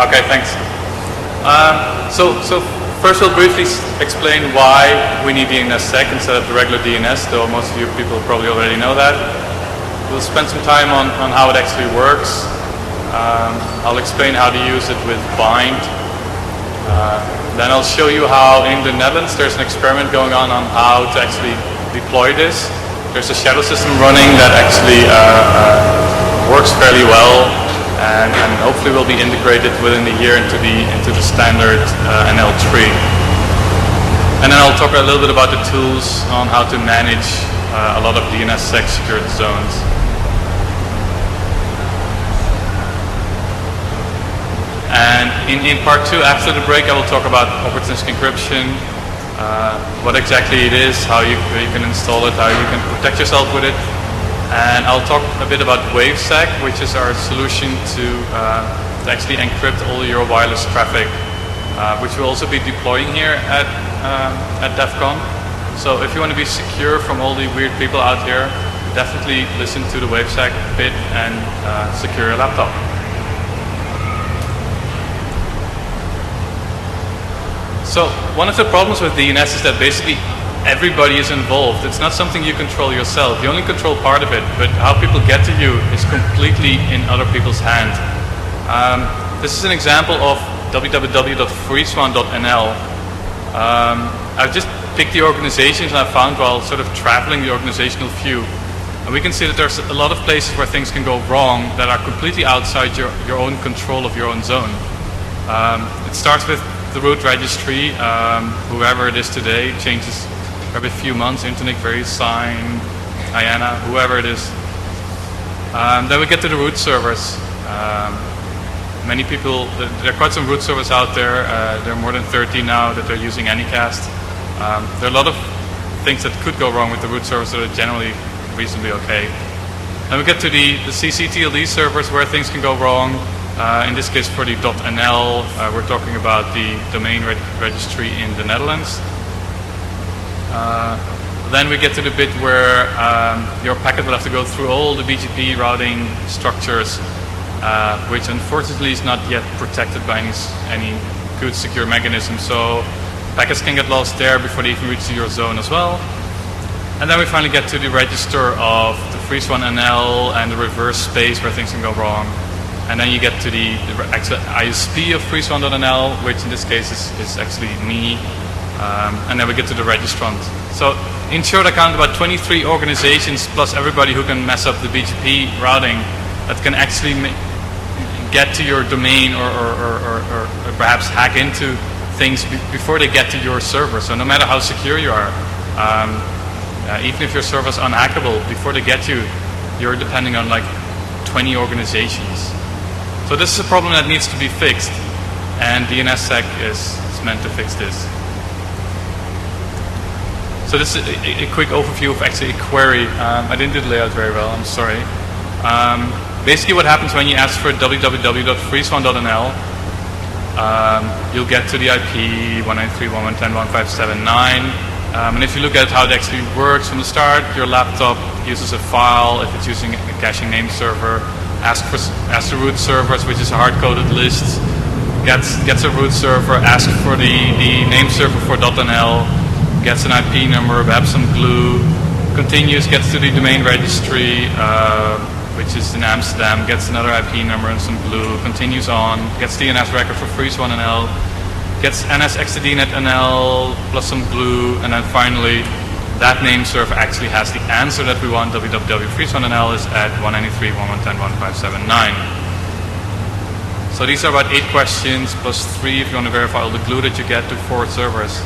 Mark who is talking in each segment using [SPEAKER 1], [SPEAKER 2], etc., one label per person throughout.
[SPEAKER 1] Okay, thanks. So first we'll briefly explain why we need DNSSEC instead of the regular DNS, though most of you people probably already know that. We'll spend some time on how it actually works. I'll explain how to use it with bind. Then I'll show you how in the Netherlands there's an experiment going on how to actually deploy this. There's a shadow system running that actually works fairly well, and hopefully will be integrated within a year into the standard NL3. And then I'll talk a little bit about the tools on how to manage a lot of DNSSEC secured zones. And in part 2, after the break, I will talk about opportunistic encryption, what exactly it is, how you can install it, how you can protect yourself with it. And I'll talk a bit about WaveSec, which is our solution to actually encrypt all your wireless traffic, which we'll also be deploying here at DEF CON. So if you want to be secure from all the weird people out here, definitely listen to the WaveSec bit and secure your laptop. So one of the problems with DNS is that basically everybody is involved. It's not something you control yourself. You only control part of it, but how people get to you is completely in other people's hands. This is an example of www.freeswan.nl. I've just picked the organizations I found while sort of traveling the organizational view. And we can see that there's a lot of places where things can go wrong that are completely outside your own control of your own zone. It starts with the root registry, whoever it is today, changes every few months, Internet, VeriSign, IANA, whoever it is. Then we get to the root servers. Many people, there are quite some root servers out there. There are more than 30 now that are using Anycast. There are a lot of things that could go wrong with the root servers that are generally reasonably okay. Then we get to the CCTLD servers where things can go wrong. In this case for the .nl, we're talking about the domain registry in the Netherlands. Then we get to the bit where your packet will have to go through all the BGP routing structures, which unfortunately is not yet protected by any good secure mechanism. So packets can get lost there before they even reach your zone as well. And then we finally get to the register of the FreeSwan NL and the reverse space where things can go wrong. And then you get to the actual ISP of FreeSwan.nl, which in this case is actually me. And then we get to the registrant. So in short, I count about 23 organizations plus everybody who can mess up the BGP routing that can actually get to your domain or perhaps hack into things before they get to your server. So no matter how secure you are, even if your server is unhackable, before they get you, you're depending on like 20 organizations. So this is a problem that needs to be fixed, and DNSSEC is meant to fix this. So this is a quick overview of actually a query. I didn't do the layout very well, I'm sorry. Basically what happens when you ask for www.freeswan.nl, you'll get to the IP 193.110.1.579. And if you look at how it actually works from the start, your laptop uses a file. If it's using a caching name server, asks the root servers, which is a hard-coded list, gets a root server, asks for the name server for .nl, gets an IP number, perhaps some glue, continues, gets to the domain registry, which is in Amsterdam, gets another IP number and some glue, continues on, gets DNS record for FreeSwan.nl, gets NSXTDNet.nl plus some glue, and then finally that name server actually has the answer that we want. www.freeswan.nl is at 193.110.1.579. So these are about 8 questions plus 3 if you want to verify all the glue that you get to 4 servers.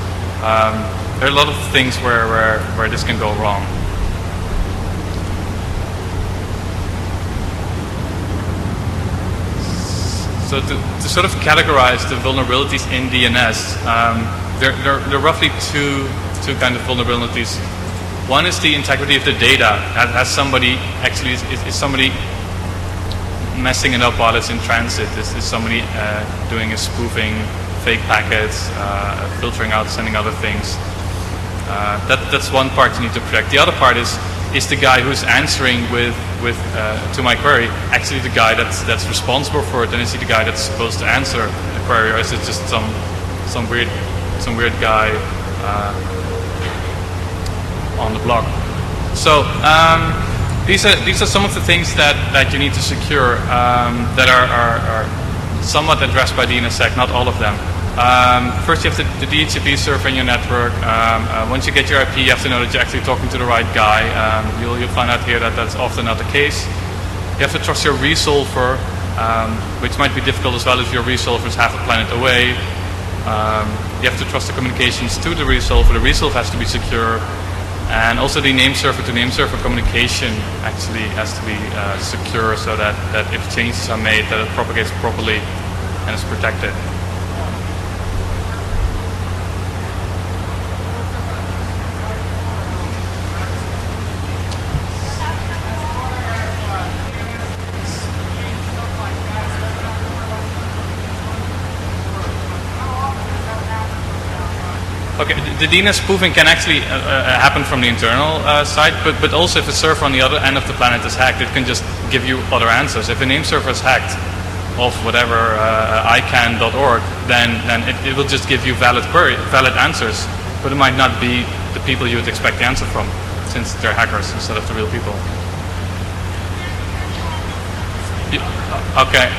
[SPEAKER 1] There are a lot of things where this can go wrong. So to sort of categorize the vulnerabilities in DNS, there are roughly two kind of vulnerabilities. One is the integrity of the data. Has somebody actually is somebody messing it up while it's in transit? Is somebody doing a spoofing, fake packets, filtering out, sending other things? That's one part you need to protect. The other part is is the guy who's answering to my query actually the guy that's responsible for it, and is he the guy that's supposed to answer the query, or is it just some weird guy on the blog? So these are some of the things that you need to secure that are somewhat addressed by DNSSEC, not all of them. First, you have the DHCP server in your network. Once you get your IP, you have to know that you're actually talking to the right guy. You'll find out here that that's often not the case. You have to trust your resolver, which might be difficult as well if your resolver is half a planet away. You have to trust the communications to the resolver. The resolver has to be secure. And also the name server to name server communication actually has to be secure, so that if changes are made, that it propagates properly and is protected. Okay, the DNS spoofing can actually happen from the internal side, but also if a server on the other end of the planet is hacked, it can just give you other answers. If a name server is hacked of whatever ican.org, then it will just give you valid answers, but it might not be the people you would expect the answer from, since they're hackers instead of the real people. Okay,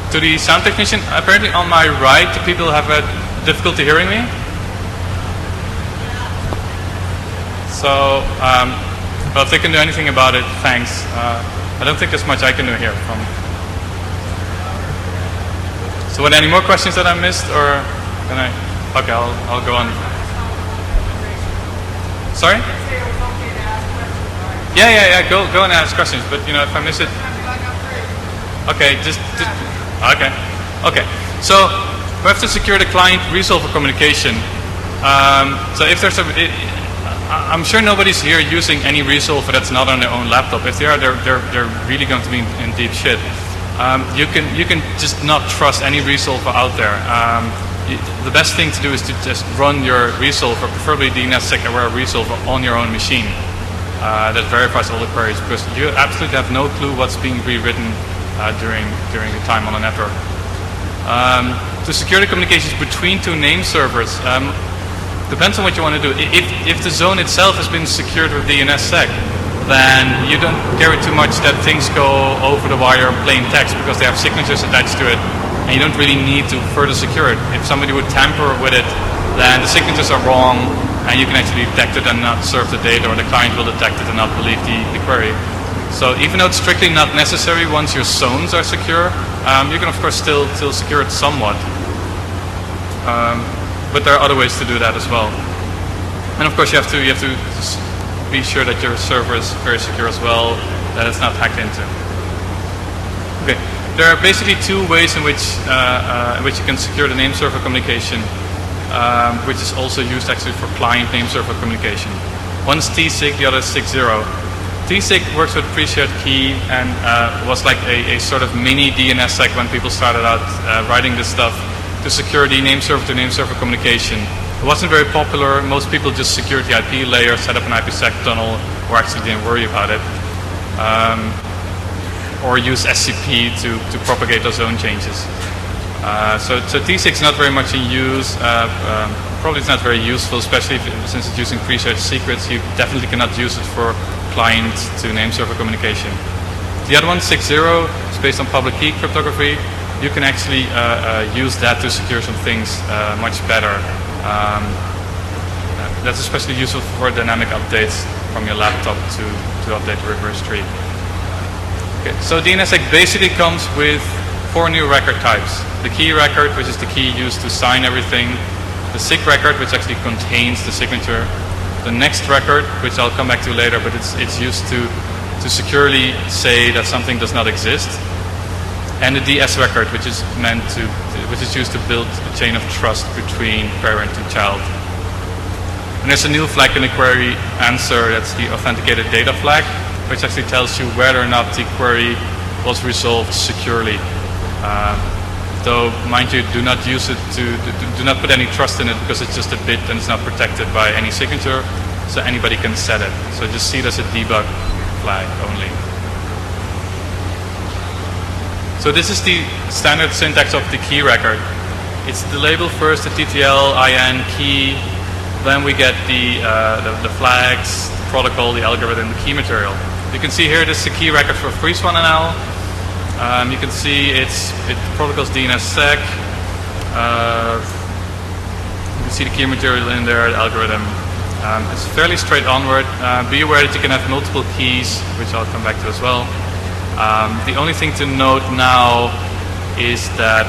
[SPEAKER 1] to the sound technician, apparently on my right, the people have difficulty hearing me. So, well, if they can do anything about it, thanks. I don't think there's much I can do here. So, were there any more questions that I missed, or can I? Okay, I'll go on. Sorry? Yeah. Go and ask questions. But if I miss it, okay, just okay. So, we have to secure the client resolver communication. So, if there's I'm sure nobody's here using any resolver that's not on their own laptop. If they are, they're really going to be in deep shit. You can just not trust any resolver out there. The best thing to do is to just run your resolver, preferably DNSSEC aware resolver, on your own machine. That verifies all the queries, because you absolutely have no clue what's being rewritten during the time on the network. To secure the communications between two name servers. Depends on what you want to do. If the zone itself has been secured with DNSSEC, then you don't care too much that things go over the wire in plain text, because they have signatures attached to it, and you don't really need to further secure it. If somebody would tamper with it, then the signatures are wrong, and you can actually detect it and not serve the data, or the client will detect it and not believe the query. So even though it's strictly not necessary once your zones are secure, you can of course still secure it somewhat. But there are other ways to do that as well. And of course you have to be sure that your server is very secure as well, that it's not hacked into. Okay, there are basically two ways in which you can secure the name server communication, which is also used actually for client name server communication. One is TSIG, the other is 6.0. TSIG works with pre-shared key and was like a sort of mini DNSSEC when people started out writing this stuff to secure the name server to name server communication. It wasn't very popular. Most people just secured the IP layer, set up an IPsec tunnel, or actually didn't worry about it. Or use SCP to propagate those zone changes. So TSIG is not very much in use. Probably it's not very useful, especially since it's using pre-shared secrets. You definitely cannot use it for client to name server communication. The other one, 6.0, is based on public key cryptography. You can actually use that to secure some things much better. That's especially useful for dynamic updates from your laptop to update the reverse tree. Okay, so DNSSEC basically comes with 4 new record types. The key record, which is the key used to sign everything. The SIG record, which actually contains the signature. The next record, which I'll come back to later, but it's used to securely say that something does not exist. And the DS record, which is used to build a chain of trust between parent and child. And there's a new flag in the query answer, that's the authenticated data flag, which actually tells you whether or not the query was resolved securely. Though, mind you, do not use it do not put any trust in it, because it's just a bit and it's not protected by any signature. so anybody can set it. So just see it as a debug flag only. So this is the standard syntax of the key record. It's the label first, the TTL, IN, key, then we get the flags, the protocol, the algorithm, the key material. You can see here this is the key record for freeze1NL. You can see the protocol's DNSSEC. You can see the key material in there, the algorithm. It's fairly straight onward. Be aware that you can have multiple keys, which I'll come back to as well. The only thing to note now is that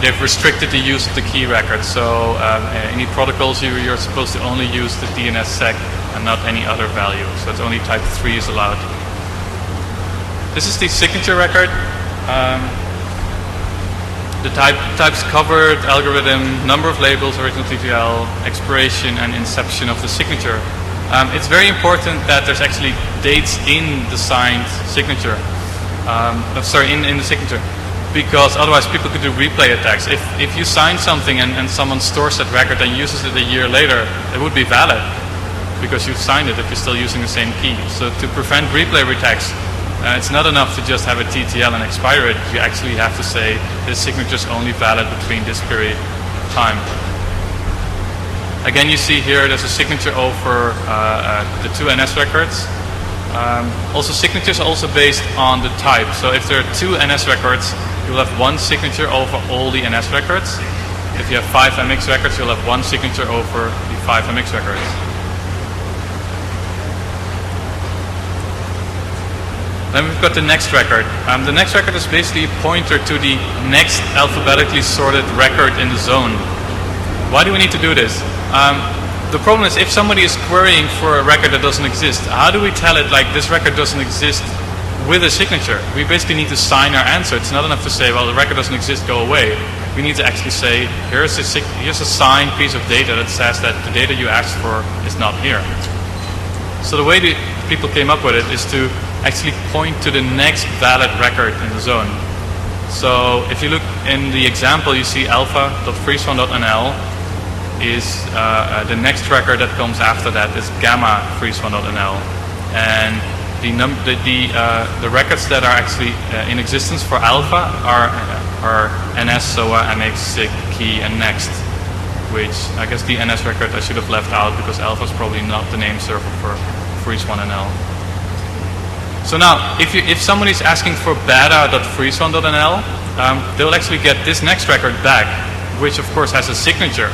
[SPEAKER 1] they've restricted the use of the key record. So any protocols you're supposed to only use the DNSSEC and not any other value. So it's only type 3 is allowed. This is the signature record. The types covered, algorithm, number of labels, original TTL, expiration and inception of the signature. It's very important that there's actually dates in the signed signature. In the signature. Because otherwise people could do replay attacks. If you sign something and someone stores that record and uses it a year later, it would be valid because you've signed it if you're still using the same key. So to prevent replay attacks, it's not enough to just have a TTL and expire it. You actually have to say this signature is only valid between this period of time. Again, you see here there's a signature over the 2 NS records. Also, signatures are also based on the type. So if there are 2 NS records, you'll have 1 signature over all the NS records. If you have 5 MX records, you'll have 1 signature over the 5 MX records. Then we've got the next record. The next record is basically a pointer to the next alphabetically sorted record in the zone. Why do we need to do this? The problem is if somebody is querying for a record that doesn't exist, how do we tell it like this record doesn't exist with a signature? We basically need to sign our answer. It's not enough to say, well, the record doesn't exist, go away. We need to actually say, here's a signed piece of data that says that the data you asked for is not here. So the way the people came up with it is to actually point to the next valid record in the zone. So if you look in the example, you see alpha.freeze1.nl is the next record that comes after that is gamma freeze1.nl, and the records that are actually in existence for alpha are NS, SOA, MX, SIG, key, and next. Which I guess the NS record I should have left out because alpha is probably not the name server for freeze1.nl. So now, if somebody's asking for beta.freeze1.nl, they'll actually get this next record back, which of course has a signature.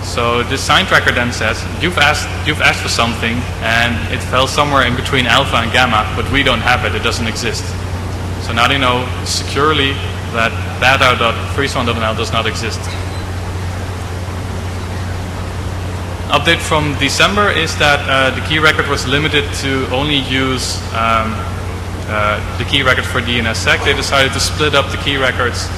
[SPEAKER 1] So this signed record then says, you've asked for something and it fell somewhere in between alpha and gamma, but we don't have it, it doesn't exist. So now they know securely that beta.freeze1.nl does not exist. Update from December is that the key record was limited to only use the key record for DNSSEC. They decided to split up the key records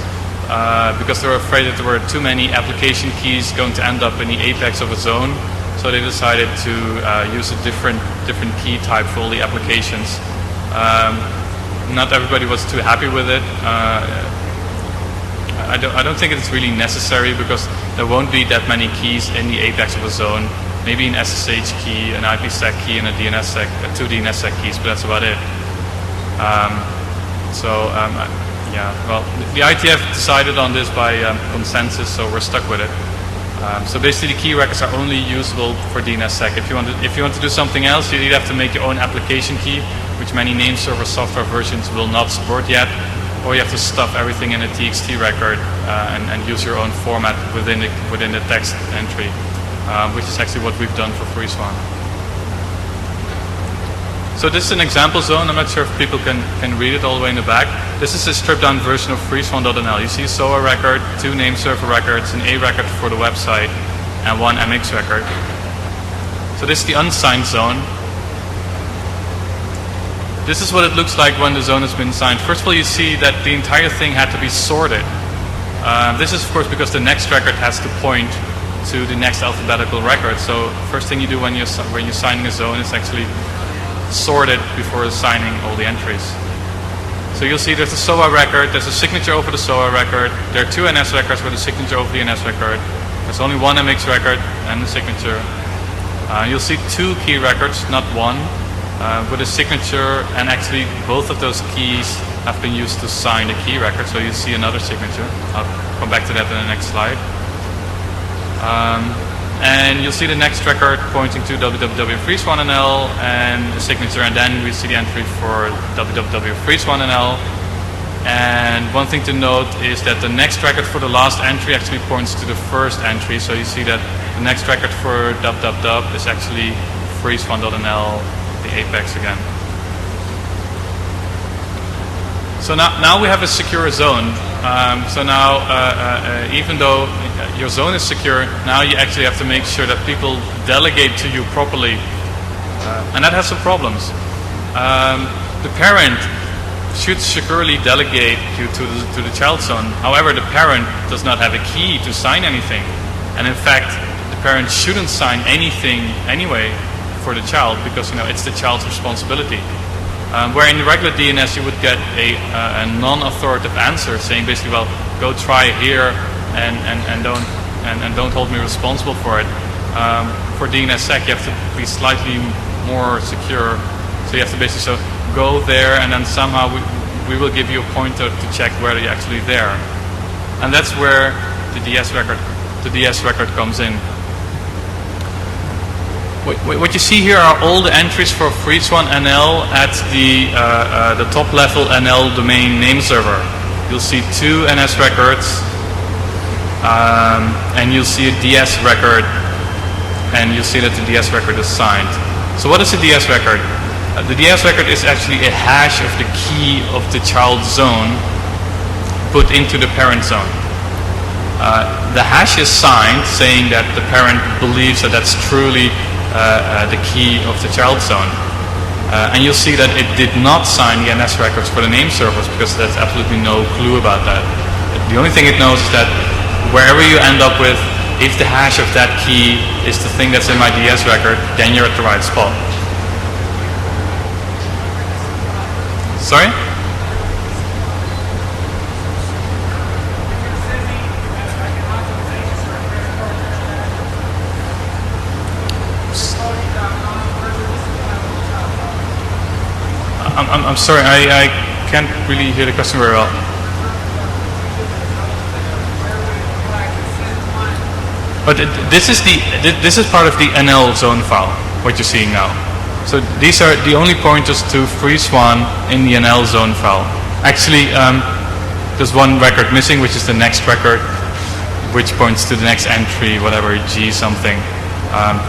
[SPEAKER 1] because they were afraid that there were too many application keys going to end up in the apex of a zone. So they decided to use a different key type for all the applications. Not everybody was too happy with it. I don't think it's really necessary because there won't be that many keys in the apex of a zone. Maybe an SSH key, an IPsec key, and a DNSSEC, 2 DNSSEC keys, but that's about it. Yeah, well, the ITF decided on this by consensus, so we're stuck with it. So basically, the key records are only usable for DNSSEC. If you want to do something else, you either have to make your own application key, which many name server software versions will not support yet, or you have to stuff everything in a TXT record and use your own format within the text entry, which is actually what we've done for freeze1. So this is an example zone. I'm not sure if people can read it all the way in the back. This is a stripped down version of freeze1.nl. You see SOA record, 2 name server records, an A record for the website, and 1 MX record. So this is the unsigned zone. This is what it looks like when the zone has been signed. First of all, you see that the entire thing had to be sorted. This is, of course, because the next record has to point to the next alphabetical record. So first thing you do when you're signing a zone is actually sort it before signing all the entries. So you'll see there's a SOA record, there's a signature over the SOA record, there are 2 NS records with a signature over the NS record, There's only one MX record and the signature. You'll see two key records, not one, with a signature, and actually both of those keys have been used to sign the key record, so you see another signature. I'll come back to that in the next slide. And you'll see the next record pointing to www.freeze1nl and the signature, and then we see the entry for www.freeze1nl. And one thing to note is that the next record for the last entry actually points to the first entry, so you see that the next record for www is actually freeze1.nl, the apex again. So now we have a secure zone. So now, even though your zone is secure, now you actually have to make sure that people delegate to you properly, and that has some problems. The parent should securely delegate you to the child zone. However, the parent does not have a key to sign anything, and in fact, the parent shouldn't sign anything anyway for the child, because it's the child's responsibility. Where in the regular DNS you would get a non-authoritative answer saying basically, well, go try here and don't hold me responsible for it. For DNSSEC you have to be slightly more secure, so you have to basically go there, and then somehow we will give you a pointer to check whether you're actually there, and that's where the DS record comes in. What you see here are all the entries for freeze1nl at the top level NL domain name server. You'll see two NS records, and you'll see a DS record, and you'll see that the DS record is signed. So what is a DS record? The DS record is actually a hash of the key of the child zone put into the parent zone. The hash is signed, saying that the parent believes that that's truly the key of the child zone. And you'll see that it did not sign the NS records for the name servers, because there's absolutely no clue about that. The only thing it knows is that wherever you end up with, if the hash of that key is the thing that's in my DS record, then you're at the right spot. Sorry? I'm sorry, I can't really hear the question very well. But this is part of the NL zone file, what you're seeing now. So these are the only pointers to freeze1 in the NL zone file. Actually, there's one record missing, which is the next record, which points to the next entry, whatever, G something.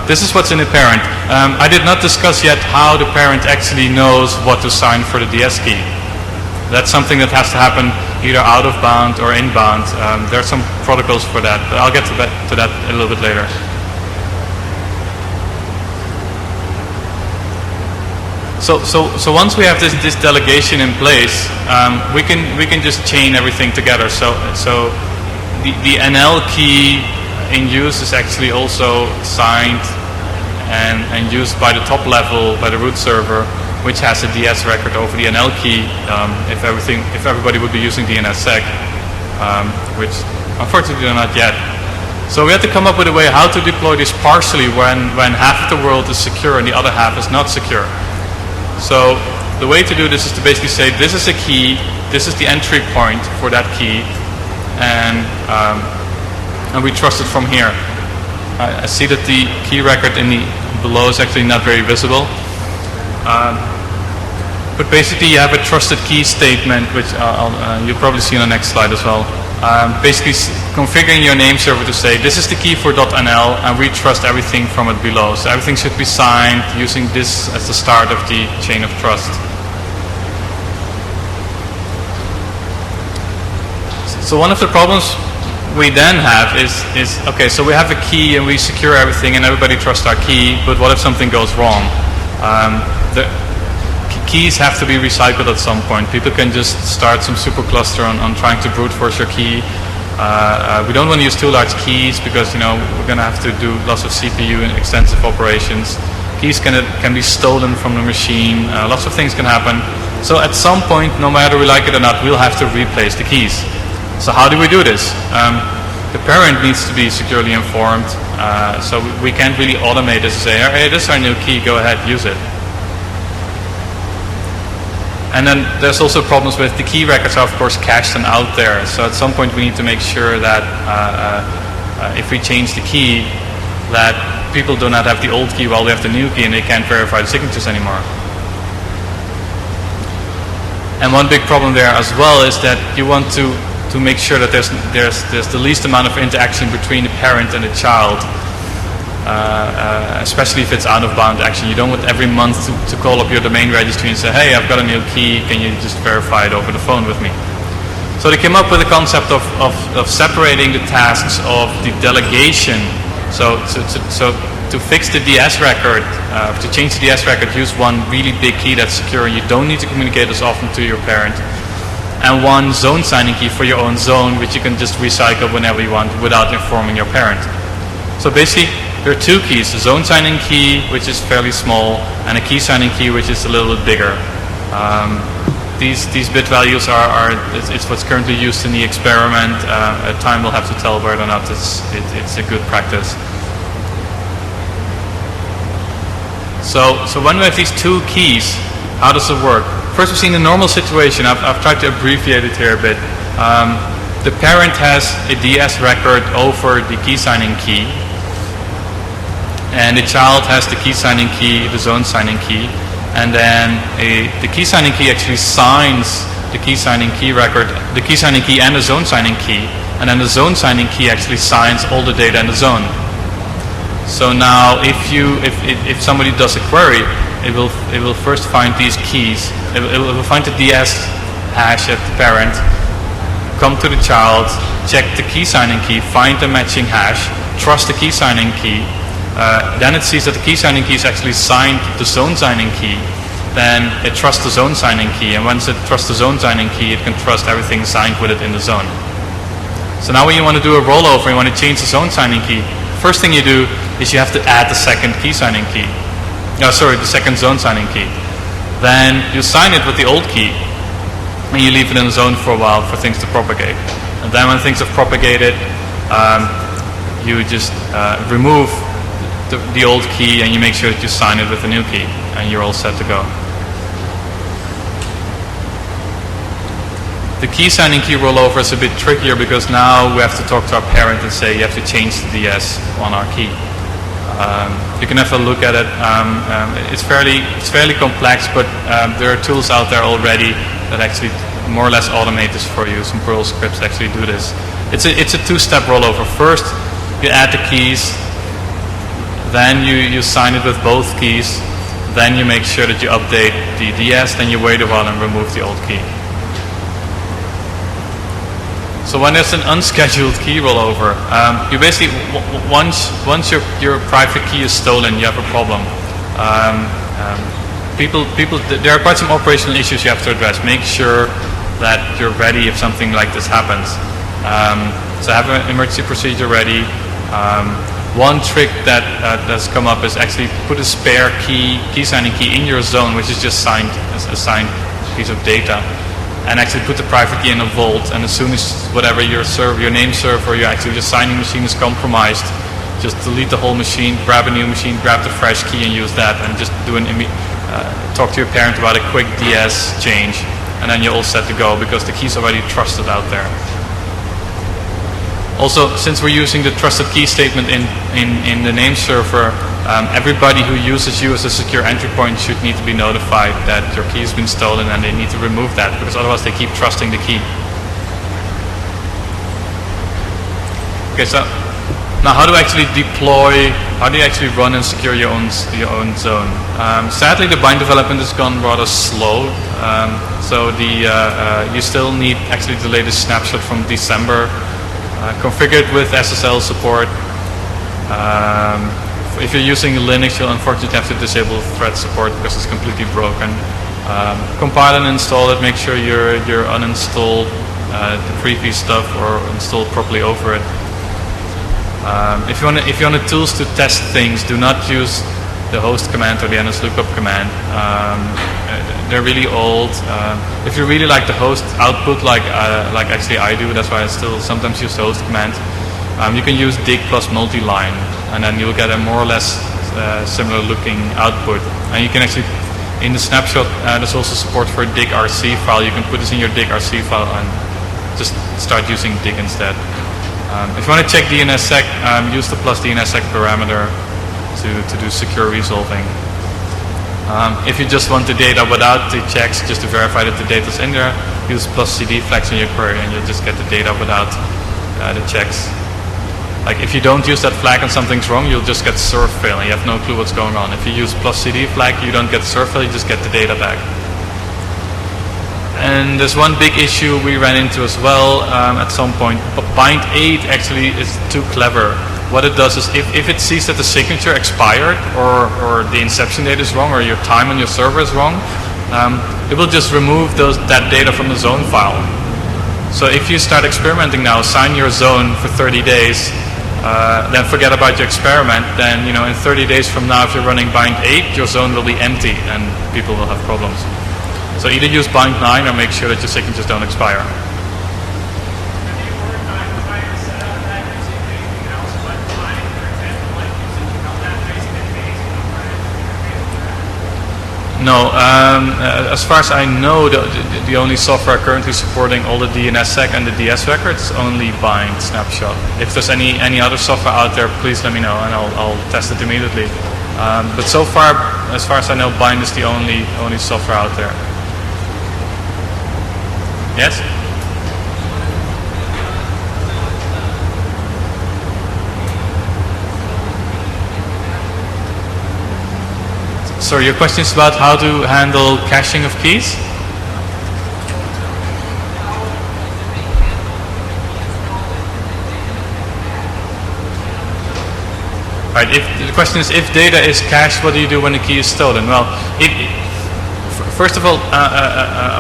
[SPEAKER 1] This is what's in the parent. I did not discuss yet how the parent actually knows what to sign for the DS key. That's something that has to happen either out of bound or inbound. There are some protocols for that, but I'll get to that a little bit later. So once we have this delegation in place, we can just chain everything together. So the NL key in use is actually also signed and used by the top level, by the root server, which has a DS record over the NL key. If everybody would be using DNSSEC, which unfortunately they're not yet. So we had to come up with a way how to deploy this partially when half of the world is secure and the other half is not secure. So the way to do this is to basically say, this is a key, this is the entry point for that key, and we trust it from here. I see that the key record in the below is actually not very visible. But basically you have a trusted key statement, which you'll probably see on the next slide as well. Basically configuring your name server to say, this is the key for .nl, and we trust everything from it below. So everything should be signed using this as the start of the chain of trust. So one of the problems we then have is okay, so we have a key and we secure everything and everybody trusts our key, but what if something goes wrong? The keys have to be recycled at some point. People can just start some supercluster on trying to brute force your key. We don't want to use too large keys because we're going to have to do lots of CPU and extensive operations. Keys can be stolen from the machine. Lots of things can happen. So at some point, no matter we like it or not, we'll have to replace the keys. So how do we do this? the parent needs to be securely informed. So we can't really automate this and say, hey, this is our new key, go ahead, use it. And then there's also problems with the key records are of course cached and out there. So at some point we need to make sure that if we change the key, that people do not have the old key while we have the new key and they can't verify the signatures anymore. And one big problem there as well is that you want to make sure that there's the least amount of interaction between the parent and the child. Especially if it's out-of-bound action. You don't want every month to call up your domain registry and say, hey, I've got a new key, can you just verify it over the phone with me? So they came up with the concept of separating the tasks of the delegation. So to fix the DS record, to change the DS record, use one really big key that's secure. You don't need to communicate as often to your parent. And one zone signing key for your own zone, which you can just recycle whenever you want without informing your parent. So basically, there are two keys, a zone signing key, which is fairly small, and a key signing key, which is a little bit bigger. These bit values it's what's currently used in the experiment. Time will have to tell whether or not it's a good practice. So when we have these two keys, how does it work? First, we've seen the normal situation. I've tried to abbreviate it here a bit. The parent has a DS record over the key signing key. And the child has the key signing key, the zone signing key, and then the key signing key actually signs the key signing key record, the key signing key and the zone signing key, and then the zone signing key actually signs all the data in the zone. So now, if somebody does a query, it will first find these keys. It will find the DS hash at the parent, come to the child, check the key signing key, find the matching hash, trust the key signing key. Then it sees that the key signing key is actually signed the zone signing key. Then it trusts the zone signing key, and once it trusts the zone signing key, it can trust everything signed with it in the zone. So now when you want to do a rollover, you want to change the zone signing key, first thing you do is you have to add the second key signing key. The second zone signing key. Then you sign it with the old key, and you leave it in the zone for a while for things to propagate. And then when things have propagated, you just remove the old key and you make sure that you sign it with the new key, and you're all set to go. The key signing key rollover is a bit trickier because now we have to talk to our parent and say you have to change the DS on our key. You can have a look at it. It's fairly complex, but there are tools out there already that actually more or less automate this for you. Some Perl scripts actually do this. It's a two-step rollover. First, you add the keys. Then you sign it with both keys. Then you make sure that you update the DS. Then you wait a while and remove the old key. So when there's an unscheduled key rollover, you basically once your private key is stolen, you have a problem. There are quite some operational issues you have to address. Make sure that you're ready if something like this happens. So have an emergency procedure ready. One trick that's come up is actually put a spare key signing key in your zone, which is just signed as a signed piece of data, and actually put the private key in a vault. And as soon as whatever your name server, your signing machine is compromised, just delete the whole machine, grab a new machine, grab the fresh key, and use that, and just do talk to your parent about a quick DS change, and then you're all set to go because the key's already trusted out there. Also, since we're using the trusted key statement in the name server, everybody who uses you as a secure entry point should need to be notified that your key has been stolen, and they need to remove that because otherwise they keep trusting the key. Okay, so now how do you actually deploy? How do you actually run and secure your own zone? Sadly, the bind development has gone rather slow. So you still need actually the latest snapshot from December. Configured with SSL support. If you're using Linux, you'll unfortunately have to disable thread support because it's completely broken. Compile and install it. Make sure you're uninstalled the previous stuff or installed properly over it. If you want the tools to test things, do not use the host command or the nslookup command. They're really old. If you really like the host output, like actually I do, that's why I still sometimes use the host command. You can use dig plus multi-line, and then you'll get a more or less similar looking output. And you can actually, in the snapshot, there's also support for a dig.rc file. You can put this in your dig.rc file and just start using dig instead. If you want to check DNSSEC, use the plus DNSSEC parameter to do secure resolving. If you just want the data without the checks, just to verify that the data's in there, use plus CD flags in your query and you'll just get the data without the checks. Like if you don't use that flag and something's wrong, you'll just get serve fail and you have no clue what's going on. If you use plus CD flag, you don't get serve fail, you just get the data back. And there's one big issue we ran into as well at some point. Bind 8 actually is too clever. What it does is if it sees that the signature expired or the inception date is wrong or your time on your server is wrong, it will just remove that data from the zone file. So if you start experimenting now, sign your zone for 30 days, then forget about your experiment, then in 30 days from now if you're running bind 8, your zone will be empty and people will have problems. So either use bind 9 or make sure that your signatures don't expire. No, as far as I know, the only software currently supporting all the DNSSEC and the DS records only bind snapshot. If there's any other software out there, please let me know and I'll test it immediately. But so far, as far as I know, bind is the only software out there. Yes? So your question is about how to handle caching of keys? Right, the question is, if data is cached, what do you do when the key is stolen? Well, first of all,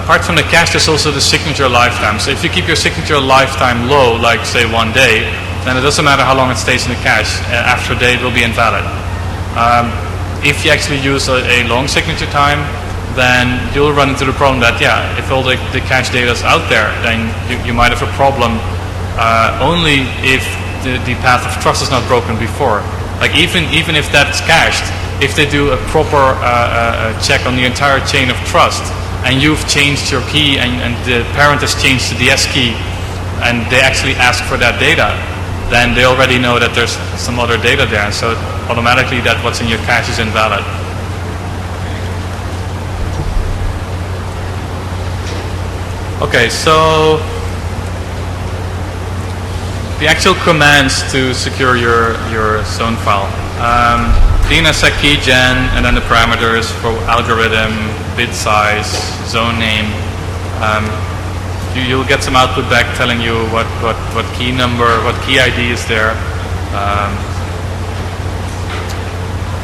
[SPEAKER 1] apart from the cache, there's also the signature lifetime. So if you keep your signature lifetime low, like say 1 day, then it doesn't matter how long it stays in the cache. After a day, it will be invalid. If you actually use a long signature time, then you'll run into the problem that, if all the cache data is out there, then you might have a problem only if the path of trust is not broken before. Like even if that's cached, if they do a proper check on the entire chain of trust, and you've changed your key and the parent has changed the DS key, and they actually ask for that data, then they already know that there's some other data there, so automatically that what's in your cache is invalid. Okay, so the actual commands to secure your zone file. DNSSEC keygen, and then the parameters for algorithm, bit size, zone name. You'll get some output back telling you what key number, what key ID is there.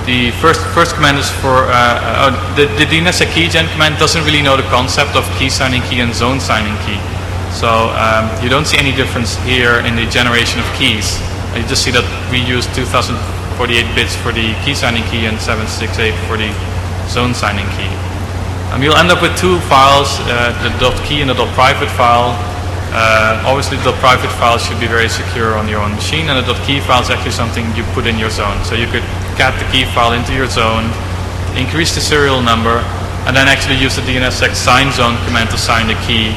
[SPEAKER 1] The first command is for the DNSSEC keygen command doesn't really know the concept of key signing key and zone signing key. So you don't see any difference here in the generation of keys. You just see that we use 2048 bits for the key signing key and 768 for the zone signing key. You'll end up with two files, the .key and the .private file. Obviously the .private file should be very secure on your own machine, and the .key file is actually something you put in your zone. So you could cat the key file into your zone, increase the serial number, and then actually use the DNSSEC sign zone command to sign the key,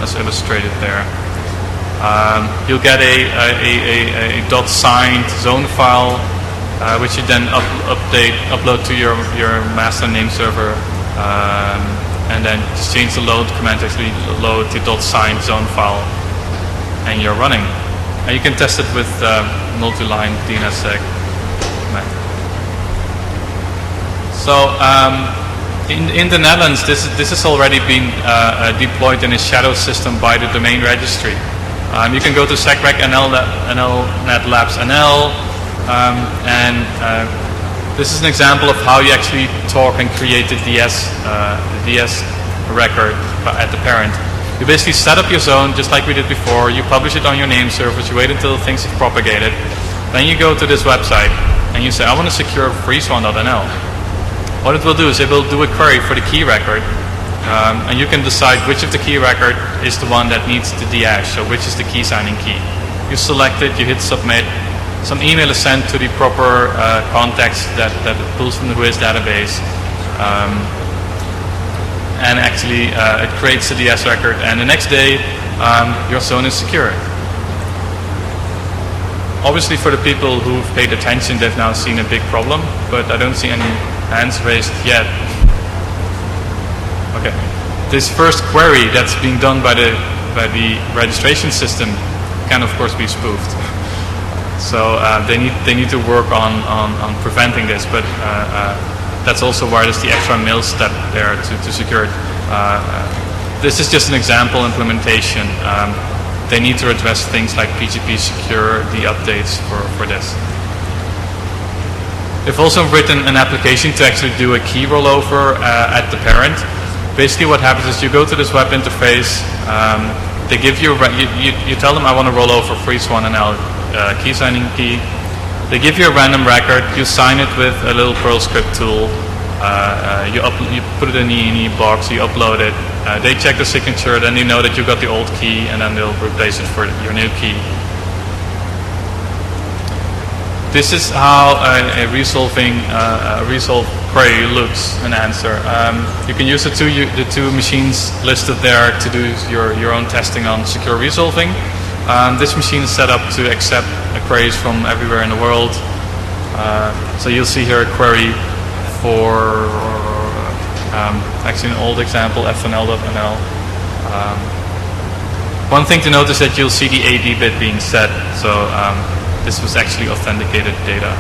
[SPEAKER 1] as illustrated there. You'll get a .signed zone file, which you then upload to your master name server, and then just change the load command to actually load the .signed zone file, and you're running. And you can test it with multi-line DNSSEC command. So in the Netherlands, this has already been deployed in a shadow system by the domain registry. You can go to SecRec NL Labs NL, and this is an example of how you actually talk and create the DS record at the parent. You basically set up your zone just like we did before. You publish it on your name servers. You wait until things have propagated. Then you go to this website and you say, I want to secure freeze1.nl. What it will do is it will do a query for the key record, and you can decide which of the key record is the one that needs the DH, so which is the key signing key. you select it, you hit submit. Some email is sent to the proper context that it pulls from the Whois database. And actually it creates a DS record, and the next day your zone is secure. Obviously for the people who've paid attention, they've now seen a big problem, but I don't see any hands raised yet. Okay. This first query that's being done by the registration system can of course be spoofed. So they need to work on preventing this, but that's also why there's the extra mail step there to secure it. This is just an example implementation. They need to address things like PGP secure, the updates for this. They've also written an application to actually do a key rollover at the parent. Basically what happens is you go to this web interface, they give you, you tell them I want to roll over freeze1nl key signing key. They give you a random record, you sign it with a little Perl script tool, you put it in the INI box, you upload it, they check the signature, then you know that you got the old key, and then they'll replace it for your new key. This is how a resolve query looks, an answer. You can use the two machines listed there to do your own testing on secure resolving. This machine is set up to accept queries from everywhere in the world. So you'll see here a query for actually an old example, fnl.nl. One thing to notice that you'll see the AD bit being set. So this was actually authenticated data.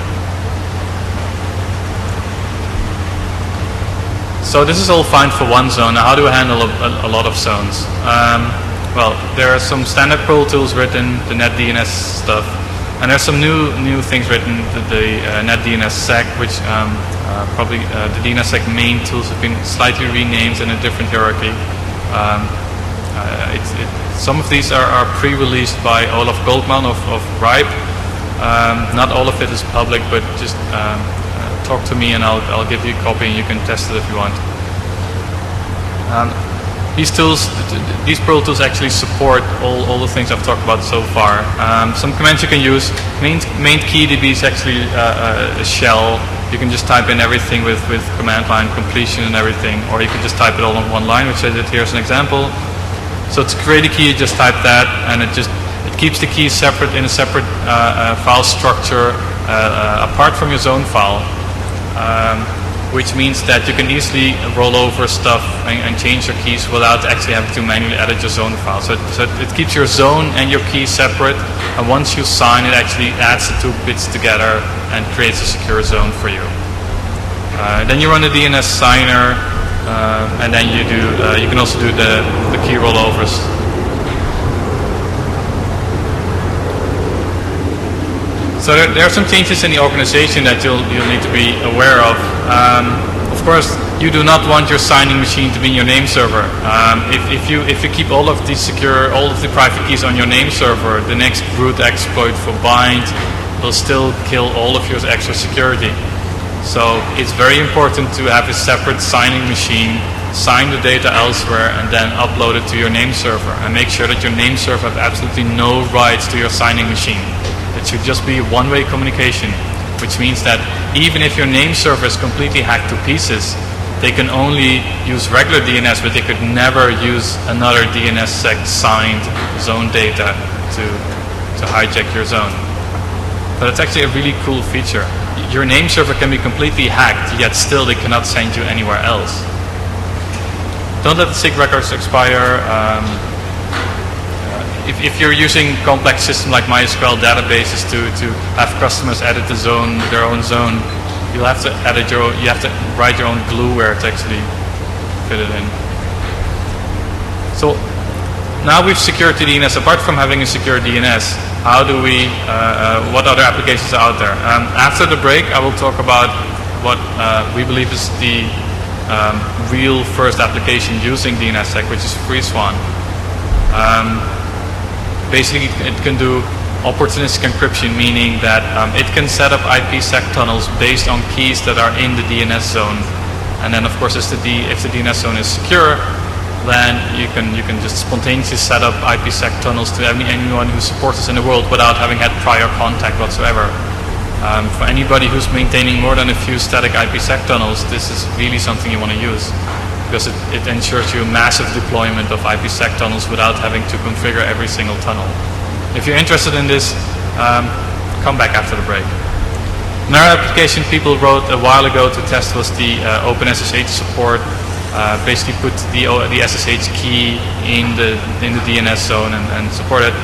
[SPEAKER 1] So this is all fine for one zone. Now how do I handle a lot of zones? Well, there are some standard Perl tools written, the NetDNS stuff, and there's some new things written, the NetDNSSEC, which probably the DNSSEC main tools have been slightly renamed in a different hierarchy. Some of these are pre-released by Olaf Goldman of RIPE. Not all of it is public, but just talk to me and I'll give you a copy and you can test it if you want. These tools, these Perl tools actually support all the things I've talked about so far. Some commands you can use. Main keydb is actually a shell. You can just type in everything with command line completion and everything, or you can just type it all in one line, which I did here as an example. So to create a key, you just type that, and it keeps the key separate in a separate file structure apart from your zone file. Which means that you can easily roll over stuff and change your keys without actually having to manually edit your zone file. So it keeps your zone and your key separate, and once you sign, it actually adds the two bits together and creates a secure zone for you. Then you run the DNS signer, and then you can also do the key rollovers. So there are some changes in the organization that you'll need to be aware of. Of course, you do not want your signing machine to be in your name server. If you keep all of the private keys on your name server, the next root exploit for bind will still kill all of your extra security. So it's very important to have a separate signing machine, sign the data elsewhere, and then upload it to your name server. And make sure that your name server has absolutely no rights to your signing machine. It should just be one-way communication, which means that even if your name server is completely hacked to pieces, they can only use regular DNS, but they could never use another DNSSEC signed zone data to hijack your zone. But it's actually a really cool feature. Your name server can be completely hacked, yet still they cannot send you anywhere else. Don't let the SIG records expire. If you're using complex systems like MySQL databases to have customers edit their own zone, you'll have to you have to write your own glueware to actually fit it in. So now we've secured the DNS. Apart from having a secure DNS, how do we? What other applications are out there? After the break, I will talk about what we believe is the real first application using DNSSEC, which is freeze1. Basically, it can do opportunistic encryption, meaning that it can set up IPsec tunnels based on keys that are in the DNS zone. And then, of course, if the DNS zone is secure, then you can just spontaneously set up IPsec tunnels to anyone who supports us in the world without having had prior contact whatsoever. For anybody who's maintaining more than a few static IPsec tunnels, this is really something you want to use, because it ensures you a massive deployment of IPsec tunnels without having to configure every single tunnel. If you're interested in this, come back after the break. Another application people wrote a while ago to test was the OpenSSH support. Basically put the SSH key in the DNS zone and support it.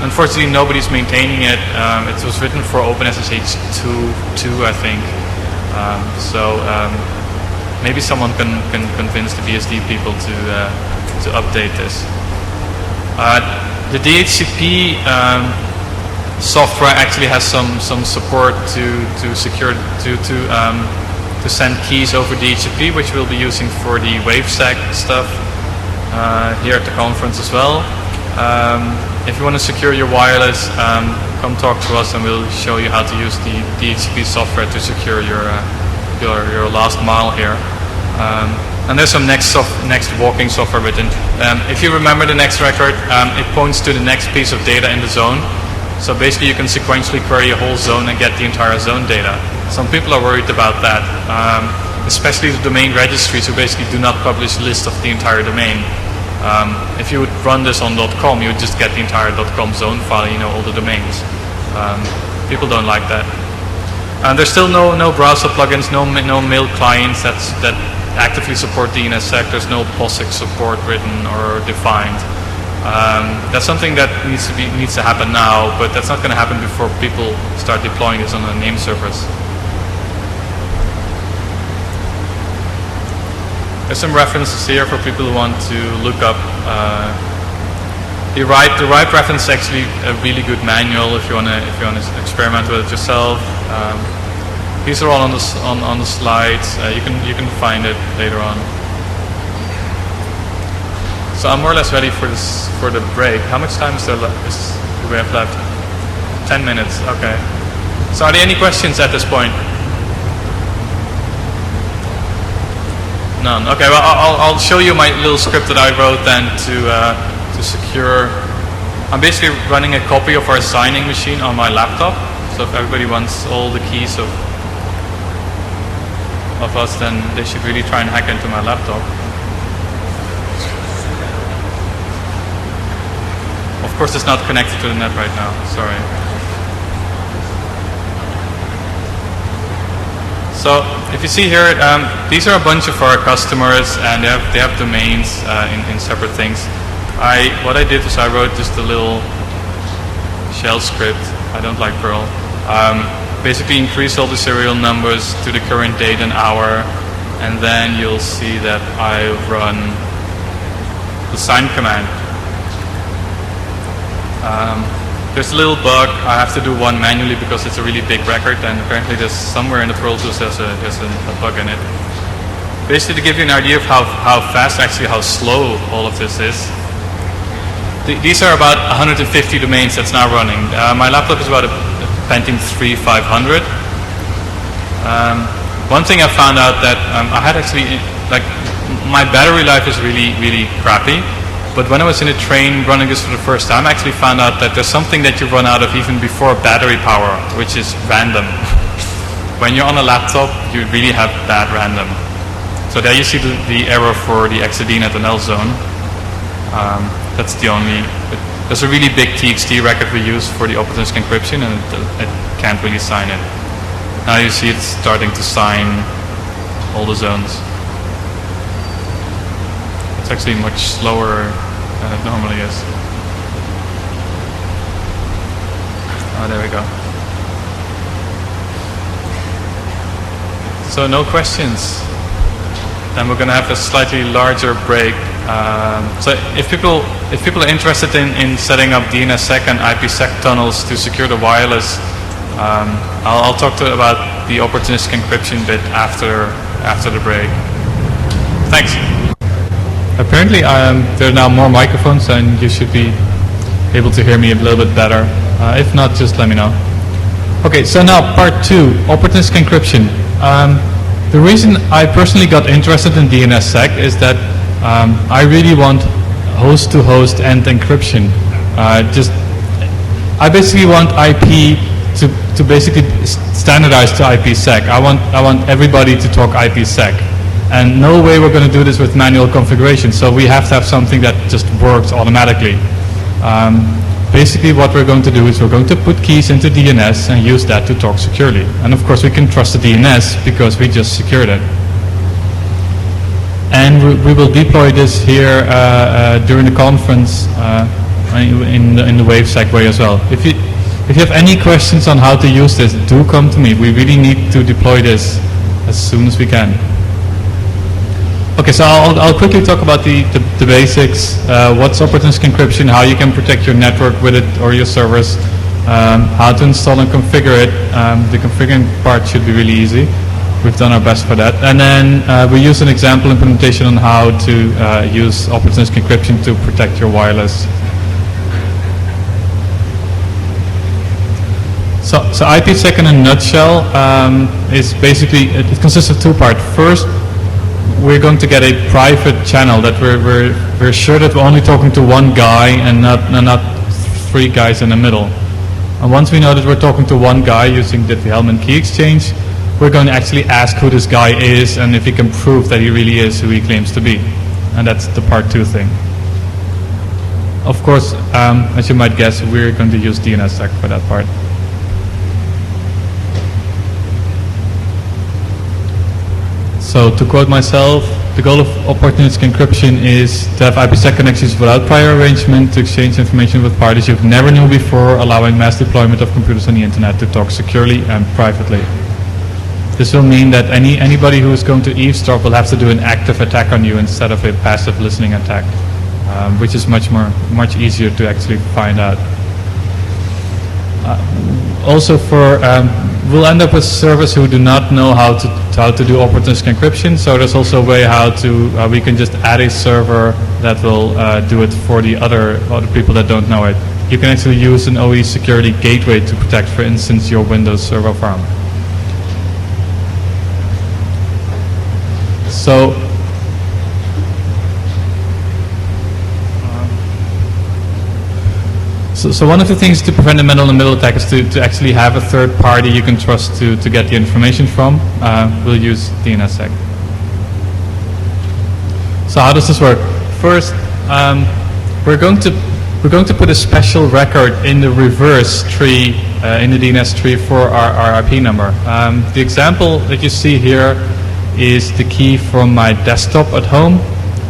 [SPEAKER 1] Unfortunately, nobody's maintaining it. It was written for OpenSSH 2.2, I think. Maybe someone can convince the BSD people to update this. The DHCP software actually has some support to secure to send keys over DHCP, which we'll be using for the WaveSec stuff here at the conference as well. If you want to secure your wireless, come talk to us and we'll show you how to use the DHCP software to secure your last mile here. And there's some next walking software written. If you remember the next record, it points to the next piece of data in the zone. So basically you can sequentially query a whole zone and get the entire zone data. Some people are worried about that, especially the domain registries who basically do not publish a list of the entire domain. If you would run this on .com, you would just get the entire .com zone file, all the domains. People don't like that. There's still no browser plugins, no mail clients that actively support DNSSEC. There's no POSIX support written or defined. That's something that needs to happen now, but that's not going to happen before people start deploying this on the name servers. There's some references here for people who want to look up. The right reference is actually a really good manual if you want to experiment with it yourself. These are all on the slides. You can find it later on. So I'm more or less ready for the break. How much time do we have left? 10 minutes. Okay. So are there any questions at this point? None. Okay. Well, I'll show you my little script that I wrote then to secure. I'm basically running a copy of our signing machine on my laptop. So if everybody wants all the keys of us, then they should really try and hack into my laptop. Of course, it's not connected to the net right now. Sorry. So if you see here, these are a bunch of our customers, and they have domains in separate things. What I did is I wrote just a little shell script. I don't like Perl. Basically, increase all the serial numbers to the current date and hour, and then you'll see that I run the sign command. There's a little bug. I have to do one manually because it's a really big record, and apparently there's somewhere in the Pro Tools there's a bug in it. Basically, to give you an idea of how fast, actually how slow all of this is. These are about 150 domains that's now running. My laptop is about a Pentium 3 500. One thing I found out that I had actually, my battery life is really, really crappy. But when I was in a train running this for the first time, I actually found out that there's something that you run out of even before battery power, which is random. When you're on a laptop, you really have bad random. So there you see the error for the XDNetNL zone. That's the only. There's a really big TXT record we use for the opportunistic encryption, and it can't really sign it. Now you see it's starting to sign all the zones. It's actually much slower than it normally is. Oh, there we go. So no questions. Then we're going to have a slightly larger break. So if people are interested in setting up DNSSEC and IPsec tunnels to secure the wireless, I'll talk about the opportunistic encryption bit after the break. Thanks. Apparently there are now more microphones and you should be able to hear me a little bit better. If not, just let me know. Okay, so now part 2, opportunistic encryption. The reason I personally got interested in DNSSEC is that I really want host-to-host end encryption. I basically want IP to basically standardize to IPsec. I want everybody to talk IPsec. And no way we're going to do this with manual configuration, so we have to have something that just works automatically. Basically what we're going to do is we're going to put keys into DNS and use that to talk securely. And of course we can trust the DNS because we just secured it. And we will deploy this here during the conference in the WaveSec way as well. If you have any questions on how to use this, do come to me. We really need to deploy this as soon as we can. Okay, so I'll quickly talk about the basics. What's opportunistic encryption, how you can protect your network with it or your servers, how to install and configure it. The configuring part should be really easy. We've done our best for that. And then we use an example implementation on how to use opportunistic encryption to protect your wireless. So IPsec in a nutshell is basically, it consists of two parts. First, we're going to get a private channel that we're sure that we're only talking to one guy and not three guys in the middle. And once we know that we're talking to one guy using the Diffie-Hellman key exchange, we're going to actually ask who this guy is and if he can prove that he really is who he claims to be. And that's the part 2 thing. Of course, as you might guess, we're going to use DNSSEC for that part. So to quote myself, the goal of opportunistic encryption is to have IPsec connections without prior arrangement to exchange information with parties you've never knew before, allowing mass deployment of computers on the internet to talk securely and privately. This will mean that anybody who is going to eavesdrop will have to do an active attack on you instead of a passive listening attack, which is much easier to actually find out. Also we'll end up with servers who do not know how to do opportunistic encryption, so there's also a way how to, we can just add a server that will do it for the other people that don't know it. You can actually use an OE security gateway to protect, for instance, your Windows server farm. So one of the things to prevent a man-in-the-middle attack is to actually have a third party you can trust to get the information from. We'll use DNSSEC. So how does this work? First, we're going to put a special record in the reverse tree, in the DNS tree for our IP number. The example that you see here is the key from my desktop at home.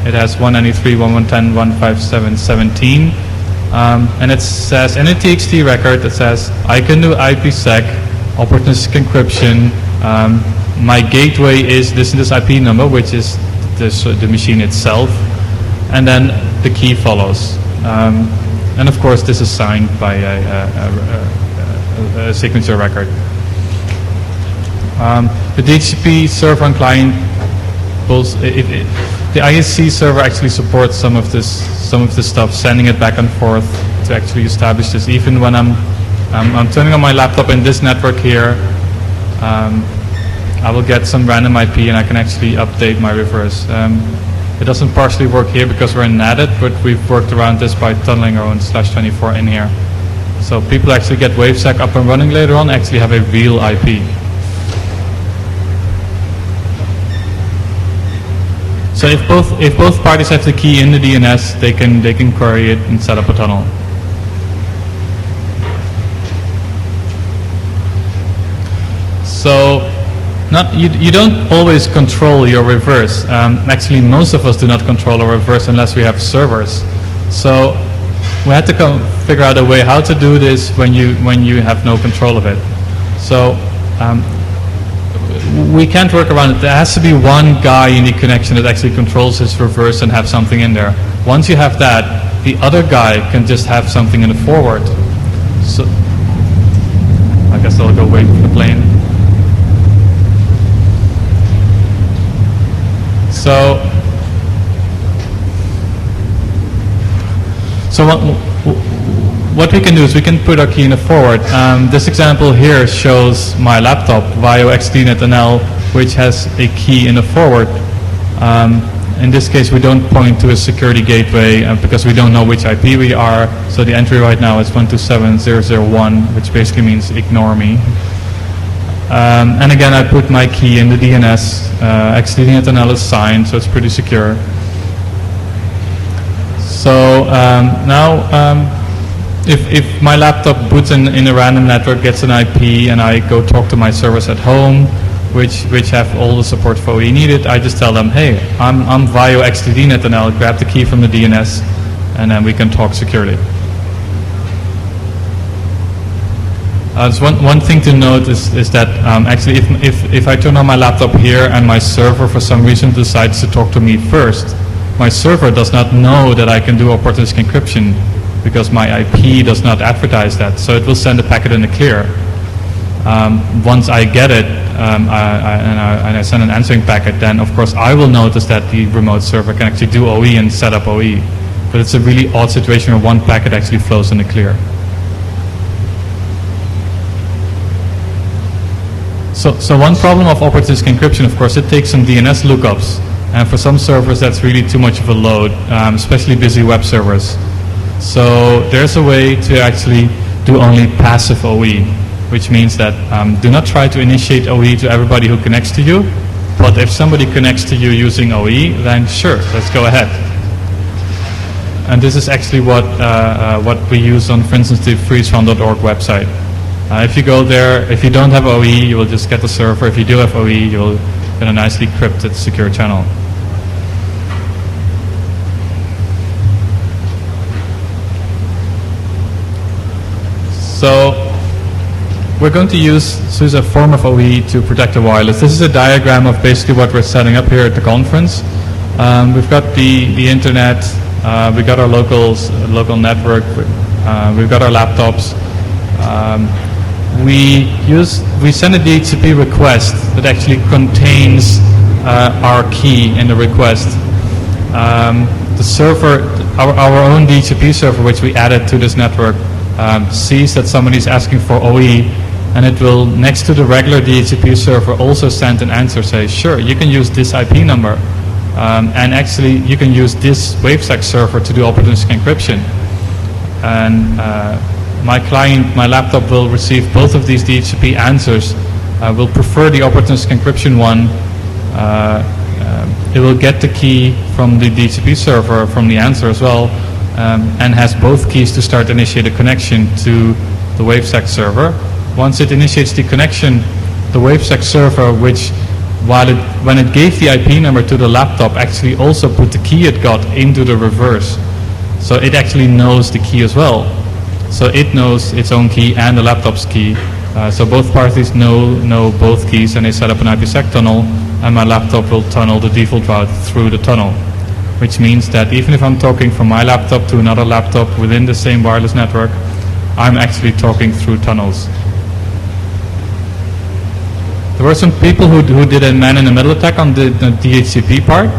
[SPEAKER 1] It has 193.110.157.17. And it says in a TXT record that says I can do IPsec, opportunistic encryption. My gateway is this and this IP number, which is the machine itself, and then the key follows. And of course, this is signed by a signature record. The DHCP server and client, the ISC server actually supports some of this stuff, sending it back and forth to actually establish this. Even when I'm turning on my laptop in this network here, I will get some random IP and I can actually update my reverse. It doesn't partially work here because we're in NATed, but we've worked around this by tunneling our own /24 in here. So people actually get WaveSec up and running later on actually have a real IP. So if both parties have the key in the DNS, they can query it and set up a tunnel. So you don't always control your reverse. Actually, most of us do not control our reverse unless we have servers. So we had to figure out a way how to do this when you have no control of it. So we can't work around it. There has to be one guy in the connection that actually controls his reverse and have something in there. Once you have that, the other guy can just have something in the forward. So I guess I'll go wait for the plane. So what we can do is we can put our key in the forward. This example here shows my laptop, VIO XDNet NL, which has a key in the forward. in this case, we don't point to a security gateway because we don't know which IP we are. So the entry right now is 127.0.0.1, which basically means ignore me. And again, I put my key in the DNS. XDNetNL is signed, so it's pretty secure. So now, if my laptop boots in a random network, gets an IP, and I go talk to my servers at home, which have all the support for OE needed, I just tell them, hey, I'm via XDNetNL, grab the key from the DNS, and then we can talk securely. So one thing to note is that actually if I turn on my laptop here and my server for some reason decides to talk to me first, my server does not know that I can do opportunistic encryption because my IP does not advertise that. So it will send a packet in the clear. Once I get it and I send an answering packet, then of course I will notice that the remote server can actually do OE and set up OE. But it's a really odd situation where one packet actually flows in the clear. So one problem of opportunistic encryption, of course, it takes some DNS lookups. And for some servers, that's really too much of a load, especially busy web servers. So there's a way to actually do only passive OE, which means that do not try to initiate OE to everybody who connects to you. But if somebody connects to you using OE, then sure, let's go ahead. And this is actually what we use on, for instance, the freezefrom.org website. If you go there, if you don't have OE, you will just get the server. If you do have OE, you will get a nicely encrypted secure channel. So we're going to use a form of OE to protect the wireless. This is a diagram of basically what we're setting up here at the conference. We've got the internet, we've got our local network, we've got our laptops. We send a DHCP request that actually contains our key in the request. The server, our own DHCP server, which we added to this network, sees that somebody's asking for OE, and it will, next to the regular DHCP server, also send an answer, say, sure, you can use this IP number, and actually you can use this WaveSec server to do opportunistic encryption. And my client, my laptop will receive both of these DHCP answers. Will prefer the opportunistic encryption one. It will get the key from the DHCP server from the answer as well, and has both keys to start initiate a connection to the WaveSec server. Once it initiates the connection, the WaveSec server, which when it gave the IP number to the laptop, actually also put the key it got into the reverse. So it actually knows the key as well. So it knows its own key and the laptop's key. So both parties know both keys, and they set up an IPsec tunnel, and my laptop will tunnel the default route through the tunnel. Which means that even if I'm talking from my laptop to another laptop within the same wireless network, I'm actually talking through tunnels. There were some people who did a man-in-the-middle attack on the DHCP part.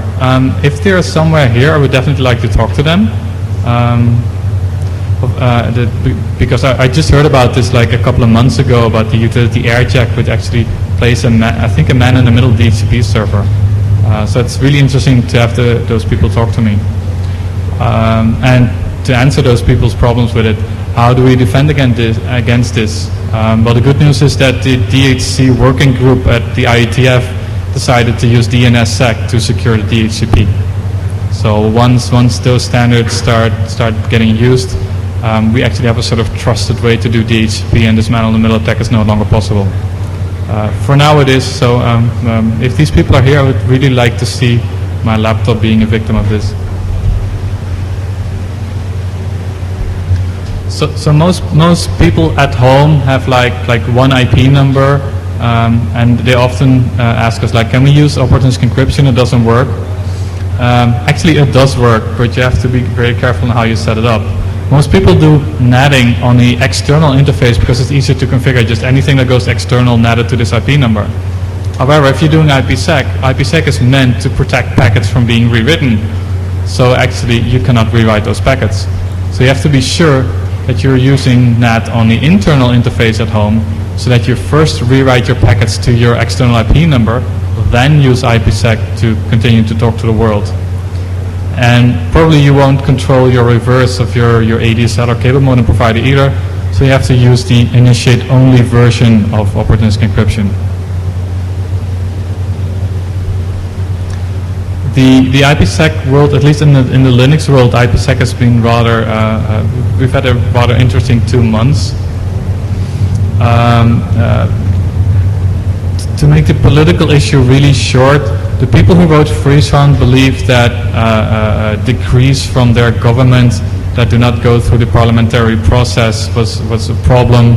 [SPEAKER 1] If they're somewhere here, I would definitely like to talk to them. Because I just heard about this like a couple of months ago about the utility AirJack, which actually plays a man-in-the-middle DHCP server. So it's really interesting to have those people talk to me. And to answer those people's problems with it, how do we defend against this? Well, the good news is that the DHC working group at the IETF decided to use DNSSEC to secure the DHCP. So once those standards start getting used, we actually have a sort of trusted way to do DHCP, and this man-in-the-middle attack is no longer possible. For now it is, so if these people are here, I would really like to see my laptop being a victim of this. So most people at home have like one IP number, and they often ask us like, can we use opportunistic encryption? It doesn't work. Actually, it does work, but you have to be very careful on how you set it up. Most people do natting on the external interface because it's easier to configure. Just anything that goes external natted to this IP number. However, if you're doing IPsec, IPsec is meant to protect packets from being rewritten. So actually, you cannot rewrite those packets. So you have to be sure that you're using NAT on the internal interface at home, so that you first rewrite your packets to your external IP number, then use IPsec to continue to talk to the world And probably you won't control your reverse of your ADSL or cable modem provider either, so you have to use the initiate-only version of opportunistic encryption. The IPsec world, at least in the Linux world, IPsec has been rather, we've had a rather interesting 2 months. To make the political issue really short, the people who wrote FreeZone believe that decrees from their government that do not go through the parliamentary process was a problem.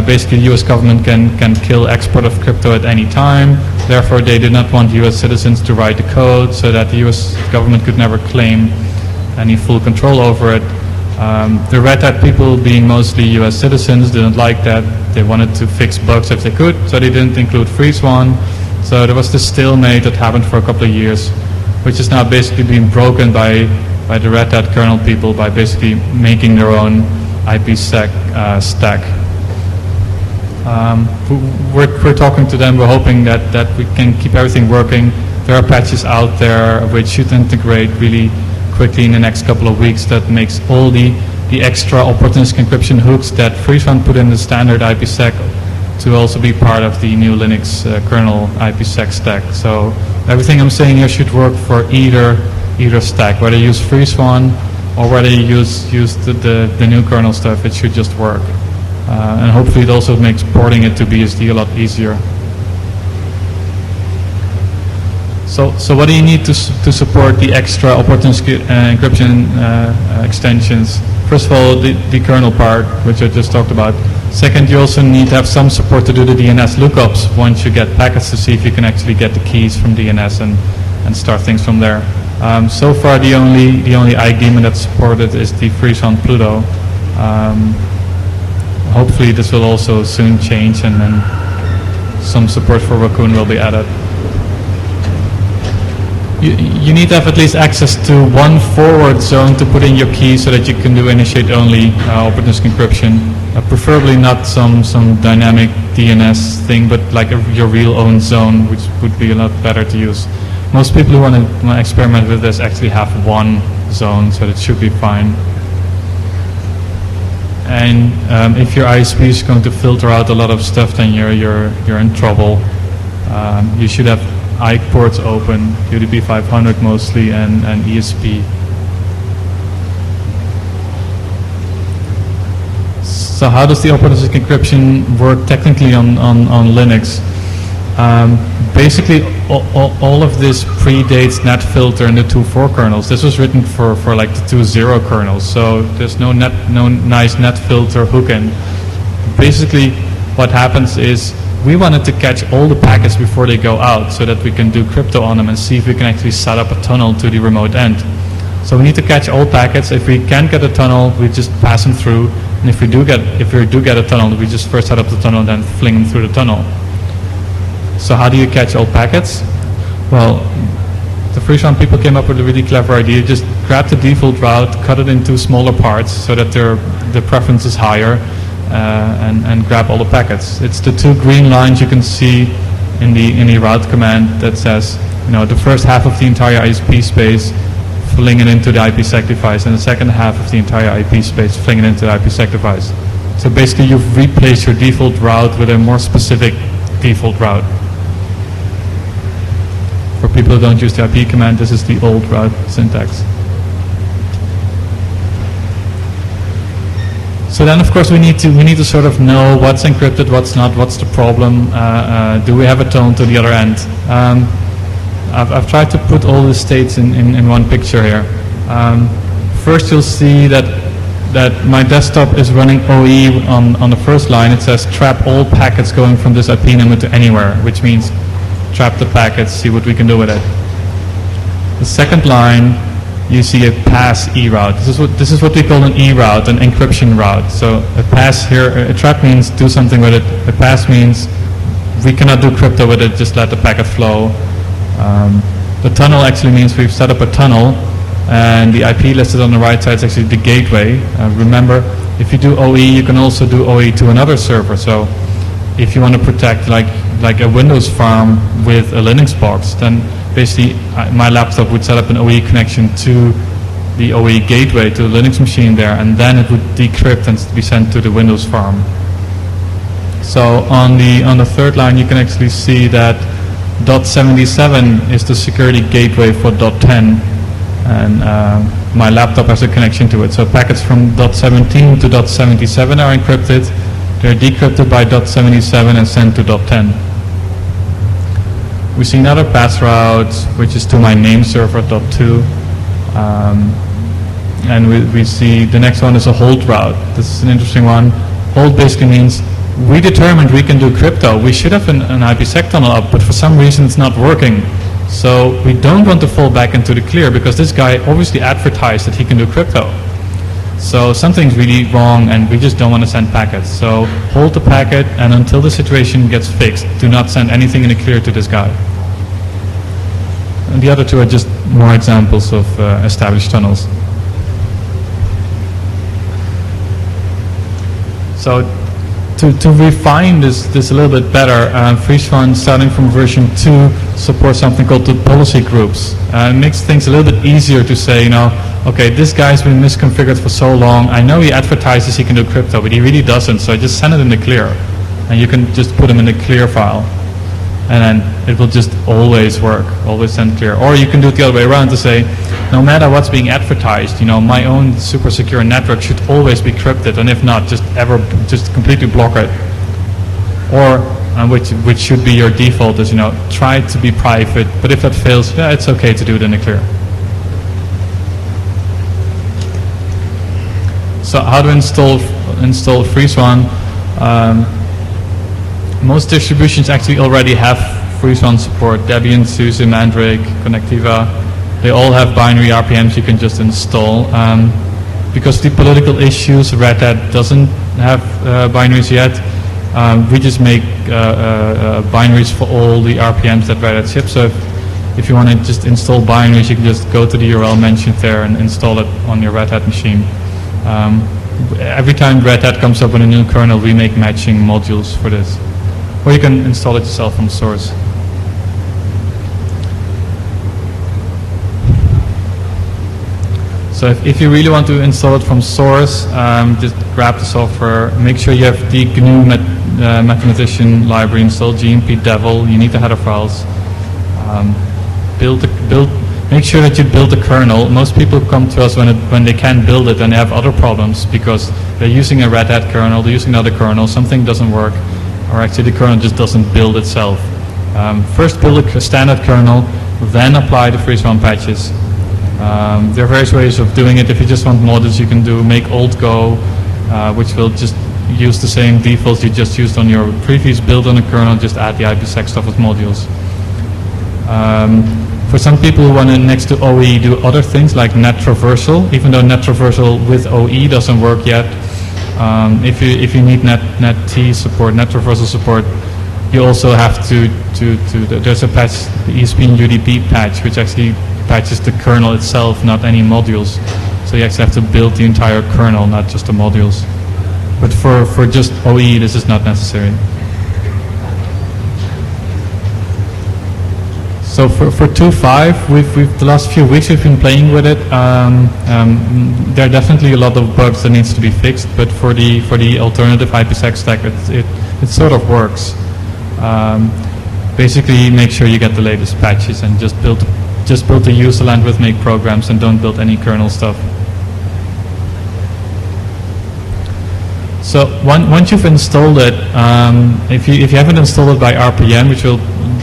[SPEAKER 1] Basically, the US government can kill export of crypto at any time. Therefore, they did not want US citizens to write the code so that the US government could never claim any full control over it. The Red Hat people, being mostly US citizens, didn't like that. They wanted to fix bugs if they could, so they didn't include FreeZone. So there was this stalemate that happened for a couple of years, which is now basically being broken by the Red Hat kernel people by basically making their own IPsec stack. We're talking to them. We're hoping that we can keep everything working. There are patches out there which should integrate really quickly in the next couple of weeks that makes all the extra opportunistic encryption hooks that FreeZone put in the standard IPsec to also be part of the new Linux kernel IPsec stack. So everything I'm saying here should work for either stack, whether you use FreeZone or whether you use the new kernel stuff. It should just work. And hopefully it also makes porting it to BSD a lot easier. So what do you need to support the extra opportunistic encryption extensions? First of all, the kernel part, which I just talked about. Second, you also need to have some support to do the DNS lookups once you get packets to see if you can actually get the keys from DNS and start things from there. So far, the only iDaemon that's supported is the FreeZone Pluto. Hopefully, this will also soon change, and then some support for Raccoon will be added. You need to have at least access to one forward zone to put in your key so that you can do initiate-only opportunistic encryption. Preferably not some dynamic DNS thing, but like your real own zone, which would be a lot better to use. Most people who want to experiment with this actually have one zone, so that should be fine. And if your ISP is going to filter out a lot of stuff, then you're in trouble. You should have IKE ports open, UDP 500 mostly, and ESP. So how does the opportunistic encryption work technically on Linux? Basically, all of this predates NetFilter and the 2.4 kernels. This was written for like the 2.0 kernels, so there's no nice NetFilter hook-in. Basically, what happens is we wanted to catch all the packets before they go out so that we can do crypto on them and see if we can actually set up a tunnel to the remote end. So we need to catch all packets. If we can't get a tunnel, we just pass them through. And if we do get a tunnel, we just first set up the tunnel and then fling them through the tunnel. So how do you catch all packets? Well, the FreeZone people came up with a really clever idea. Just grab the default route, cut it into smaller parts so that the preference is higher. And grab all the packets. It's the two green lines you can see in the route command that says, the first half of the entire ISP space, fling it into the IPsec device, and the second half of the entire IP space, fling it into the IPsec device. So basically, you've replaced your default route with a more specific default route. For people who don't use the IP command, this is the old route syntax. So then, of course, we need to sort of know what's encrypted, what's not, what's the problem. Do we have a tunnel to the other end? I've tried to put all the states in one picture here. First, you'll see that my desktop is running OE on the first line. It says trap all packets going from this IP number to anywhere, which means trap the packets, see what we can do with it. The second line, you see a pass E route. This is what we call an E route, an encryption route. So a pass here, a trap means do something with it. A pass means we cannot do crypto with it, just let the packet flow. The tunnel actually means we've set up a tunnel, and the IP listed on the right side is actually the gateway. Remember, if you do OE, you can also do OE to another server. So if you want to protect like like a Windows farm with a Linux box, then basically my laptop would set up an OE connection to the OE gateway to the Linux machine there, and then it would decrypt and be sent to the Windows farm. So on the third line, you can actually see that .77 is the security gateway for .10, and my laptop has a connection to it. So packets from .17 to .77 are encrypted. They're decrypted by .77 and sent to .10. We see another pass route, which is to my name server .2. And we see the next one is a hold route. This is an interesting one. Hold basically means we determined we can do crypto. We should have an IPsec tunnel up, but for some reason it's not working. So we don't want to fall back into the clear because this guy obviously advertised that he can do crypto. So something's really wrong and we just don't want to send packets. So hold the packet, and until the situation gets fixed, do not send anything in the clear to this guy. And the other two are just more examples of established tunnels. So to refine this a little bit better, FreeSwan, starting from version 2, supports something called the policy groups. It makes things a little bit easier to say, you know, okay, this guy's been misconfigured for so long. I know he advertises he can do crypto, but he really doesn't. So I just send it in the clear, and you can just put him in the clear file, and then it will just always work, always send clear. Or you can do it the other way around to say, no matter what's being advertised, you know, my own super secure network should always be crypted, and if not, just completely block it. Or which should be your default is, you know, try to be private, but if that fails, yeah, it's okay to do it in the clear. So how to install FreeSwan? Most distributions actually already have FreeSwan support. Debian, SUSE, Mandrake, Connectiva, they all have binary RPMs you can just install. Because the political issues, Red Hat doesn't have binaries yet. We just make binaries for all the RPMs that Red Hat ships. So if you want to just install binaries, you can just go to the URL mentioned there and install it on your Red Hat machine. Every time Red Hat comes up with a new kernel, we make matching modules for this. Or you can install it yourself from source. So if you really want to install it from source, just grab the software, make sure you have the GNU mathematician library installed, GMP Devil, you need the header files. Make sure that you build the kernel. Most people come to us when they can't build it and they have other problems because they're using a Red Hat kernel, they're using another kernel, something doesn't work, or actually the kernel just doesn't build itself. First build a standard kernel, then apply the FreeSwan patches. There are various ways of doing it. If you just want modules, you can do make old go, which will just use the same defaults you just used on your previous build on the kernel, just add the IPsec stuff as modules. For some people who want to, next to OE, do other things like net traversal, even though net traversal with OE doesn't work yet. If you need net T support, net traversal support, you also have to there's a patch, the ESP UDP patch, which actually patches the kernel itself, not any modules. So you actually have to build the entire kernel, not just the modules. But for just OE, this is not necessary. So for 2.5, the last few weeks we've been playing with it. There are definitely a lot of bugs that needs to be fixed, but for the alternative IPsec stack, it sort of works. Basically, make sure you get the latest patches and just build the user land with make programs and don't build any kernel stuff. So once you've installed it, if you haven't installed it by RPM, which will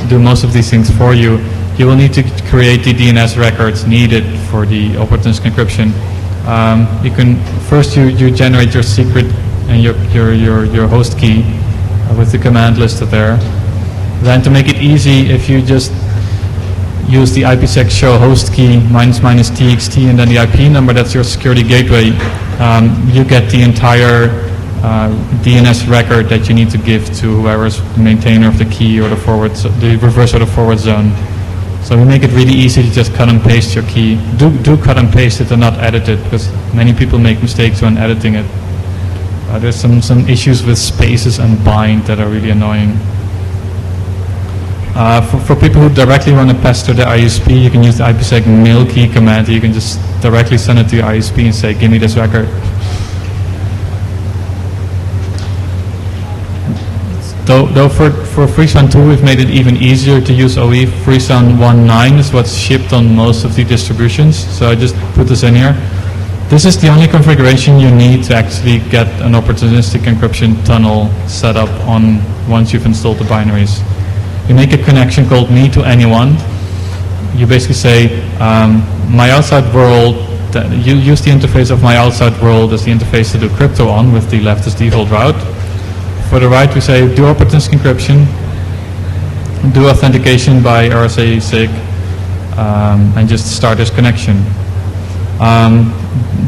[SPEAKER 1] do most of these things for you, you will need to create the DNS records needed for the openness encryption. You can first you generate your secret and your host key with the command listed there. Then to make it easy, if you just use the IPsec show host key --txt and then the IP number, that's your security gateway, you get the entire DNS record that you need to give to whoever's the maintainer of the key or the reverse or the forward zone. So we make it really easy to just cut and paste your key. Do cut and paste it and not edit it, because many people make mistakes when editing it. There's some issues with spaces and bind that are really annoying. For people who directly want to pass to the ISP, you can use the IPsec mail key command. You can just directly send it to your ISP and say, give me this record. Though for FreeSON 2 we've made it even easier to use OE. FreeSON 1.9 is what's shipped on most of the distributions, so I just put this in here. This is the only configuration you need to actually get an opportunistic encryption tunnel set up on once you've installed the binaries. You make a connection called me to anyone. You basically say, my outside world, you use the interface of my outside world as the interface to do crypto on with the left as default route. For the right we say, do opportunistic encryption, do authentication by RSA-SIG, and just start this connection.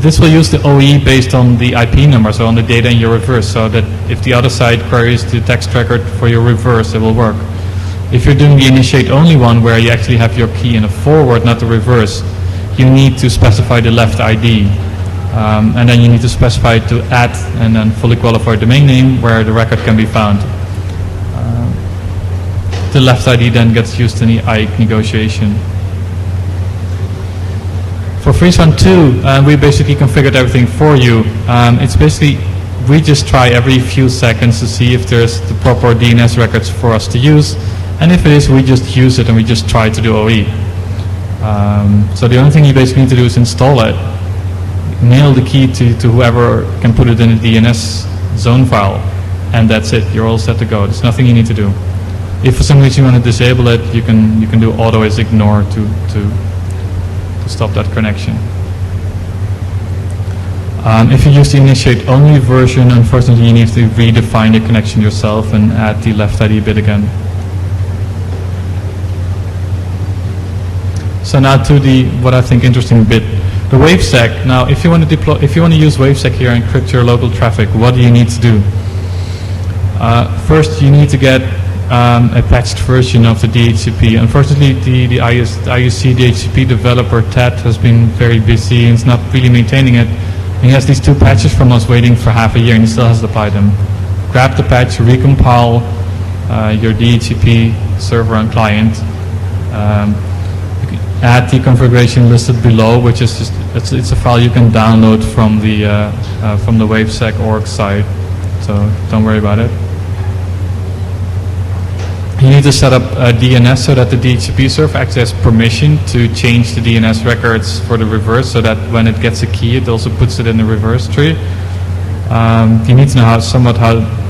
[SPEAKER 1] This will use the OE based on the IP number, so on the data in your reverse, so that if the other side queries the text record for your reverse, it will work. If you're doing the initiate only one, where you actually have your key in a forward, not the reverse, you need to specify the left ID. And then you need to specify to add and then fully qualified domain name where the record can be found. The left ID then gets used in the IKE negotiation. For FreeSON 2, we basically configured everything for you. It's basically, we just try every few seconds to see if there's the proper DNS records for us to use. And if it is, we just use it and we just try to do OE. So the only thing you basically need to do is install it. Mail the key to whoever can put it in a DNS zone file, and that's it. You're all set to go. There's nothing you need to do. If for some reason you want to disable it, you can do auto as ignore to stop that connection. If you use the initiate only version, unfortunately you need to redefine the connection yourself and add the left ID bit again. So now to the what I think interesting bit. The WaveSec. Now, if you want to use WaveSec here and encrypt your local traffic, what do you need to do? First, you need to get a patched version of the DHCP. Unfortunately, the IUC DHCP developer Ted has been very busy and is not really maintaining it. And he has these 2 patches from us waiting for half a year, and he still hasn't applied them. Grab the patch, recompile your DHCP server and client. Add the configuration listed below, which is just it's a file you can download from the WaveSec org site, so don't worry about it. You need to set up a DNS so that the DHCP server actually has permission to change the DNS records for the reverse, so that when it gets a key, it also puts it in the reverse tree. You need to know how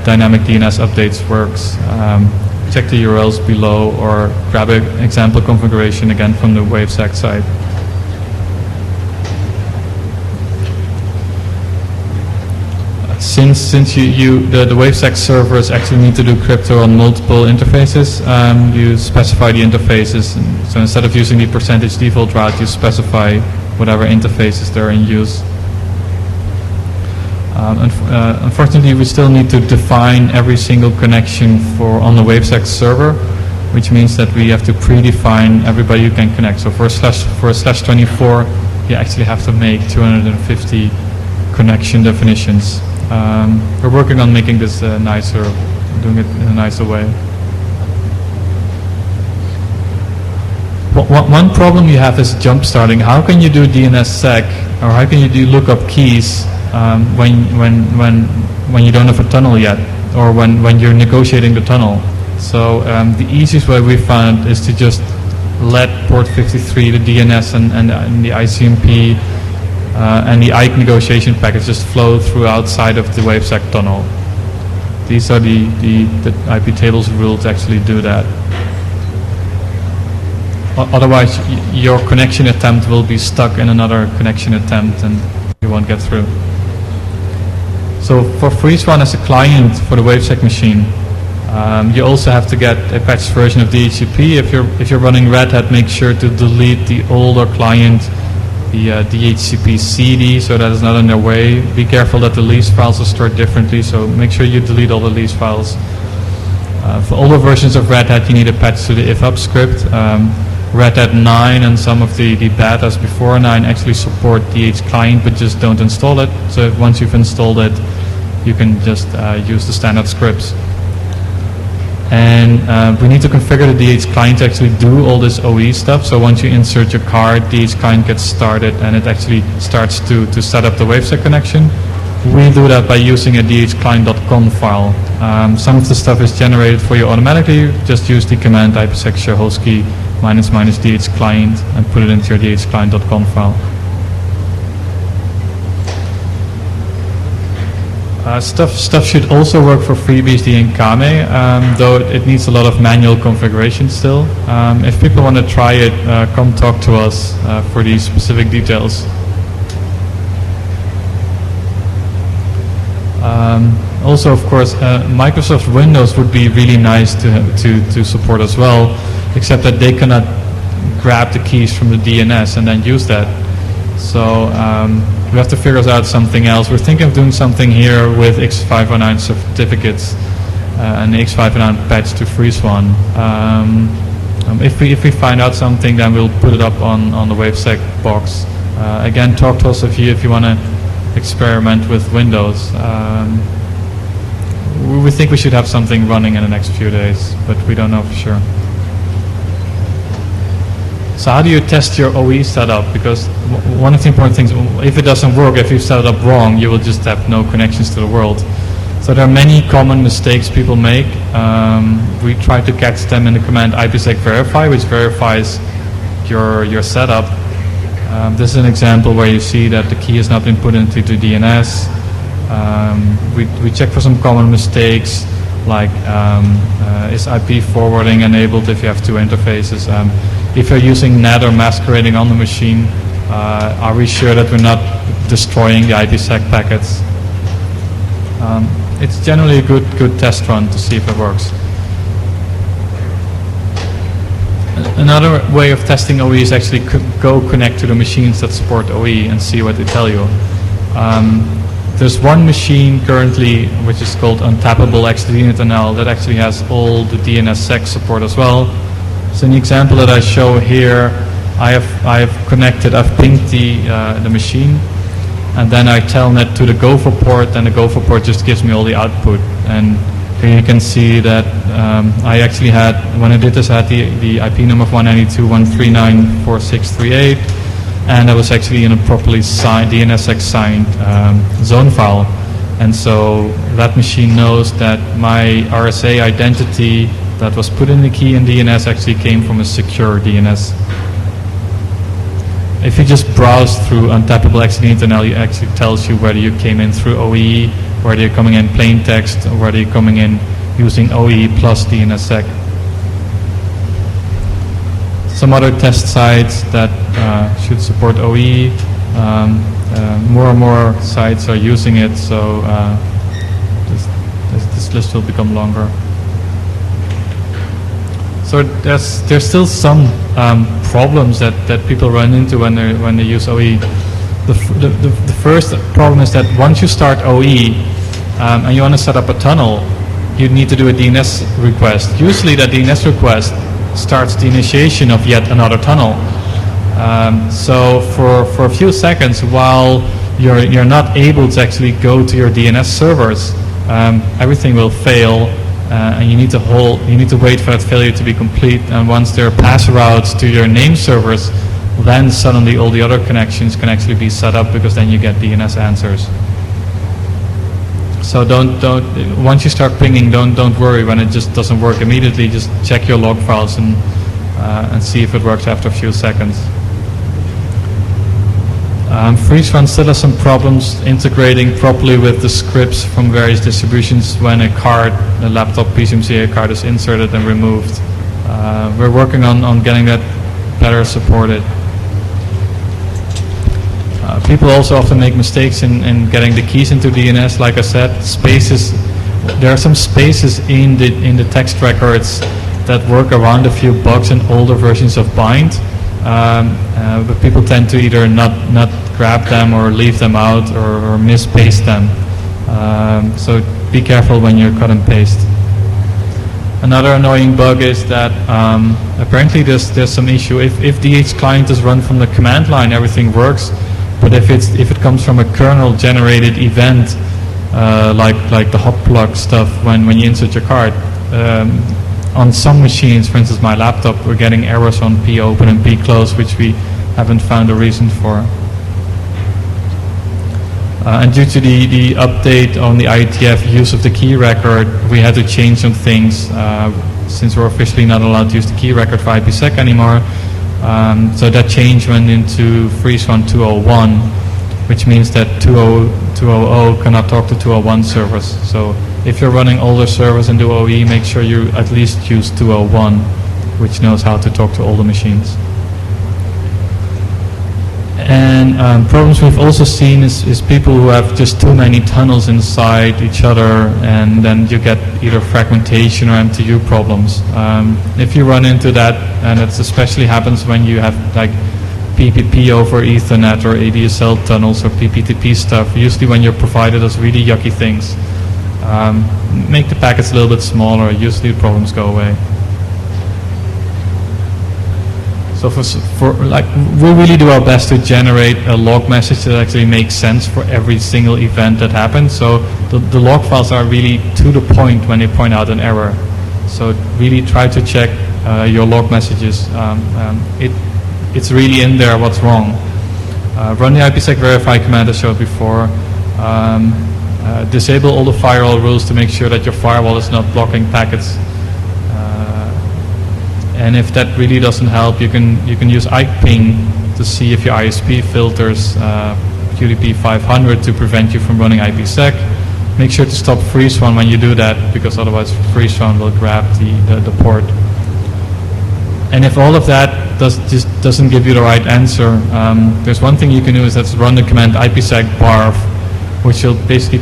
[SPEAKER 1] dynamic DNS updates works. Check the URLs below or grab an example configuration again from the WaveSec site. Since the WaveSec servers actually need to do crypto on multiple interfaces, you specify the interfaces. So instead of using the percentage default route, you specify whatever interfaces they're in use. Unfortunately, we still need to define every single connection on the WaveSec server, which means that we have to predefine everybody who can connect. So for a /24, you actually have to make 250 connection definitions. We're working on making this nicer, doing it in a nicer way. One problem you have is jump starting. How can you do DNSSEC, or how can you do lookup keys when you don't have a tunnel yet, or when you're negotiating the tunnel? So the easiest way we found is to just let port 53, the DNS and the ICMP and the IKE negotiation packets just flow through outside of the WaveSec tunnel. These are the IP tables rules to actually do that. Otherwise, your connection attempt will be stuck in another connection attempt and you won't get through. So for FreeSON as a client for the WaveSec machine, you also have to get a patched version of DHCP. If you're running Red Hat, make sure to delete the older client, the DHCP CD, so that is not in their way. Be careful that the lease files are stored differently, so make sure you delete all the lease files. For older versions of Red Hat, you need a patch to the ifup script. Red Hat 9 and some of the betas before 9 actually support DH client, but just don't install it. So once you've installed it, you can just use the standard scripts. And we need to configure the DH client to actually do all this OE stuff. So once you insert your card, DH client gets started and it actually starts to set up the WaveSec connection. We do that by using a dhclient.conf file. Some of the stuff is generated for you automatically. Just use the command IPsec share host key -- dhclient and put it into your dhclient.conf file. Stuff should also work for FreeBSD and Kame, though it needs a lot of manual configuration still. If people want to try it, come talk to us for these specific details. Also, of course, Microsoft Windows would be really nice to support as well, except that they cannot grab the keys from the DNS and then use that. So we have to figure out something else. We're thinking of doing something here with X509 certificates and the X509 patch to freeze one. If we find out something, then we'll put it up on the WaveSec box. Again, talk to us if you want to experiment with Windows. We think we should have something running in the next few days, but we don't know for sure. So how do you test your OE setup? Because one of the important things, if it doesn't work, if you set it up wrong, you will just have no connections to the world. So there are many common mistakes people make. We try to catch them in the command IPsec verify, which verifies your setup. This is an example where you see that the key has not been put into the DNS. We check for some common mistakes, like is IP forwarding enabled if you have two interfaces? If you're using NAT or masquerading on the machine, are we sure that we're not destroying the IPsec packets? It's generally a good test run to see if it works. Another way of testing OE is actually go connect to the machines that support OE and see what they tell you. There's one machine currently which is called Untappable XDNetNL that actually has all the DNSSEC support as well. So in the example that I show here, I've pinged the machine, and then I telnet to the Gopher port, and the Gopher port just gives me all the output. And here you can see that I actually had, when I did this, I had the IP number of 192.139.4638, and I was actually in a properly signed, DNSSEC signed zone file. And so that machine knows that my RSA identity that was put in the key in DNS actually came from a secure DNS. If you just browse through Untappable XDNetNL, it actually tells you whether you came in through OE, whether you're coming in plain text, or whether you're coming in using OE plus DNSSEC. Some other test sites that should support OE, more and more sites are using it, so this list will become longer. So there's still some problems that people run into when they use OE. The first problem is that once you start OE and you want to set up a tunnel, you need to do a DNS request. Usually that DNS request starts the initiation of yet another tunnel. So for a few seconds, while you're not able to actually go to your DNS servers, everything will fail. And you need to wait for that failure to be complete, and once there are pass routes to your name servers, then suddenly all the other connections can actually be set up, because then you get DNS answers. So once you start pinging, don't worry when it just doesn't work immediately. Just check your log files and see if it works after a few seconds. Freeze Run still has some problems integrating properly with the scripts from various distributions when a laptop PCMCA card is inserted and removed. We're working on getting that better supported. People also often make mistakes in getting the keys into DNS. Like I said, there are some spaces in the text records that work around a few bugs in older versions of bind. But people tend to either not grab them or leave them out or mispaste them. So be careful when you cut and paste. Another annoying bug is that apparently there's some issue. If DH client is run from the command line, everything works. But if it comes from a kernel generated event, like the hot plug stuff when you insert your card, on some machines, for instance my laptop, we're getting errors on P open and P close, which we haven't found a reason for. And due to the update on the IETF use of the key record, we had to change some things since we're officially not allowed to use the key record for IPsec anymore. So that change went into FreeSWAN 201, which means that 200 cannot talk to 201 servers. So if you're running older servers in OE, make sure you at least use 201, which knows how to talk to older machines. And problems we've also seen is people who have just too many tunnels inside each other, and then you get either fragmentation or MTU problems. If you run into that, and it especially happens when you have like PPP over Ethernet or ADSL tunnels or PPTP stuff, usually when you're provided those really yucky things, make the packets a little bit smaller, usually the problems go away. So we really do our best to generate a log message that actually makes sense for every single event that happens. So the log files are really to the point when they point out an error. So really try to check your log messages. It's really in there what's wrong. Run the IPsec verify command I showed before. Disable all the firewall rules to make sure that your firewall is not blocking packets. And if that really doesn't help, you can use IPing to see if your ISP filters UDP 500 to prevent you from running IPsec. Make sure to stop FreeSWAN when you do that, because otherwise FreeSWAN will grab the port. And if all of that just doesn't give you the right answer, there's one thing you can do, is that's run the command IPsec barf, which will basically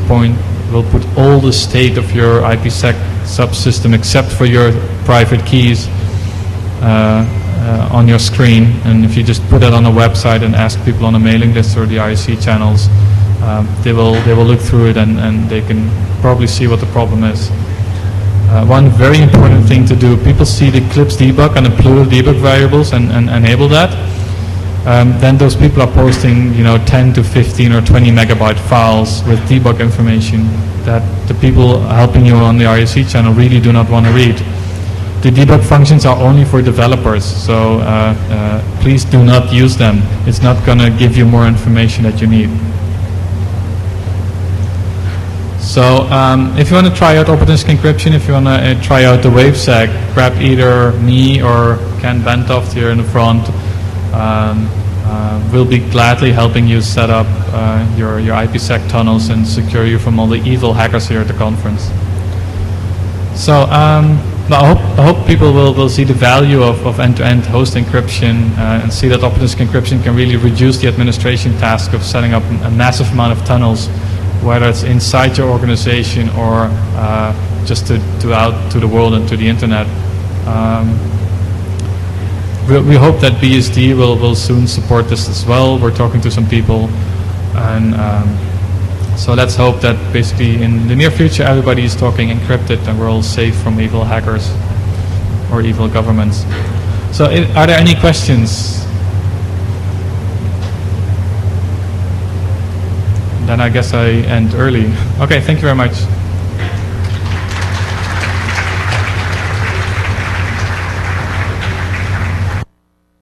[SPEAKER 1] will put all the state of your IPsec subsystem except for your private keys on your screen. And if you just put that on a website and ask people on a mailing list or the IRC channels, they will look through it and they can probably see what the problem is. One very important thing to do, people see the Eclipse debug and the Pluto debug variables and enable that. Then those people are posting 10 to 15 or 20 megabyte files with debug information that the people helping you on the IRC channel really do not want to read. The debug functions are only for developers, so please do not use them. It's not going to give you more information that you need. So if you want to try out opportunistic encryption, if you want to try out the WaveSec, grab either me or Ken Bentoft here in the front. We'll be gladly helping you set up your IPsec tunnels and secure you from all the evil hackers here at the conference. So I hope people will see the value of end-to-end host encryption and see that opportunistic encryption can really reduce the administration task of setting up a massive amount of tunnels, whether it's inside your organization or just to out to the world and to the internet. We hope that BSD will soon support this as well. We're talking to some people, and so let's hope that basically in the near future everybody is talking encrypted and we're all safe from evil hackers or evil governments. So are there any questions? Then I guess I end early. Okay, thank you very much.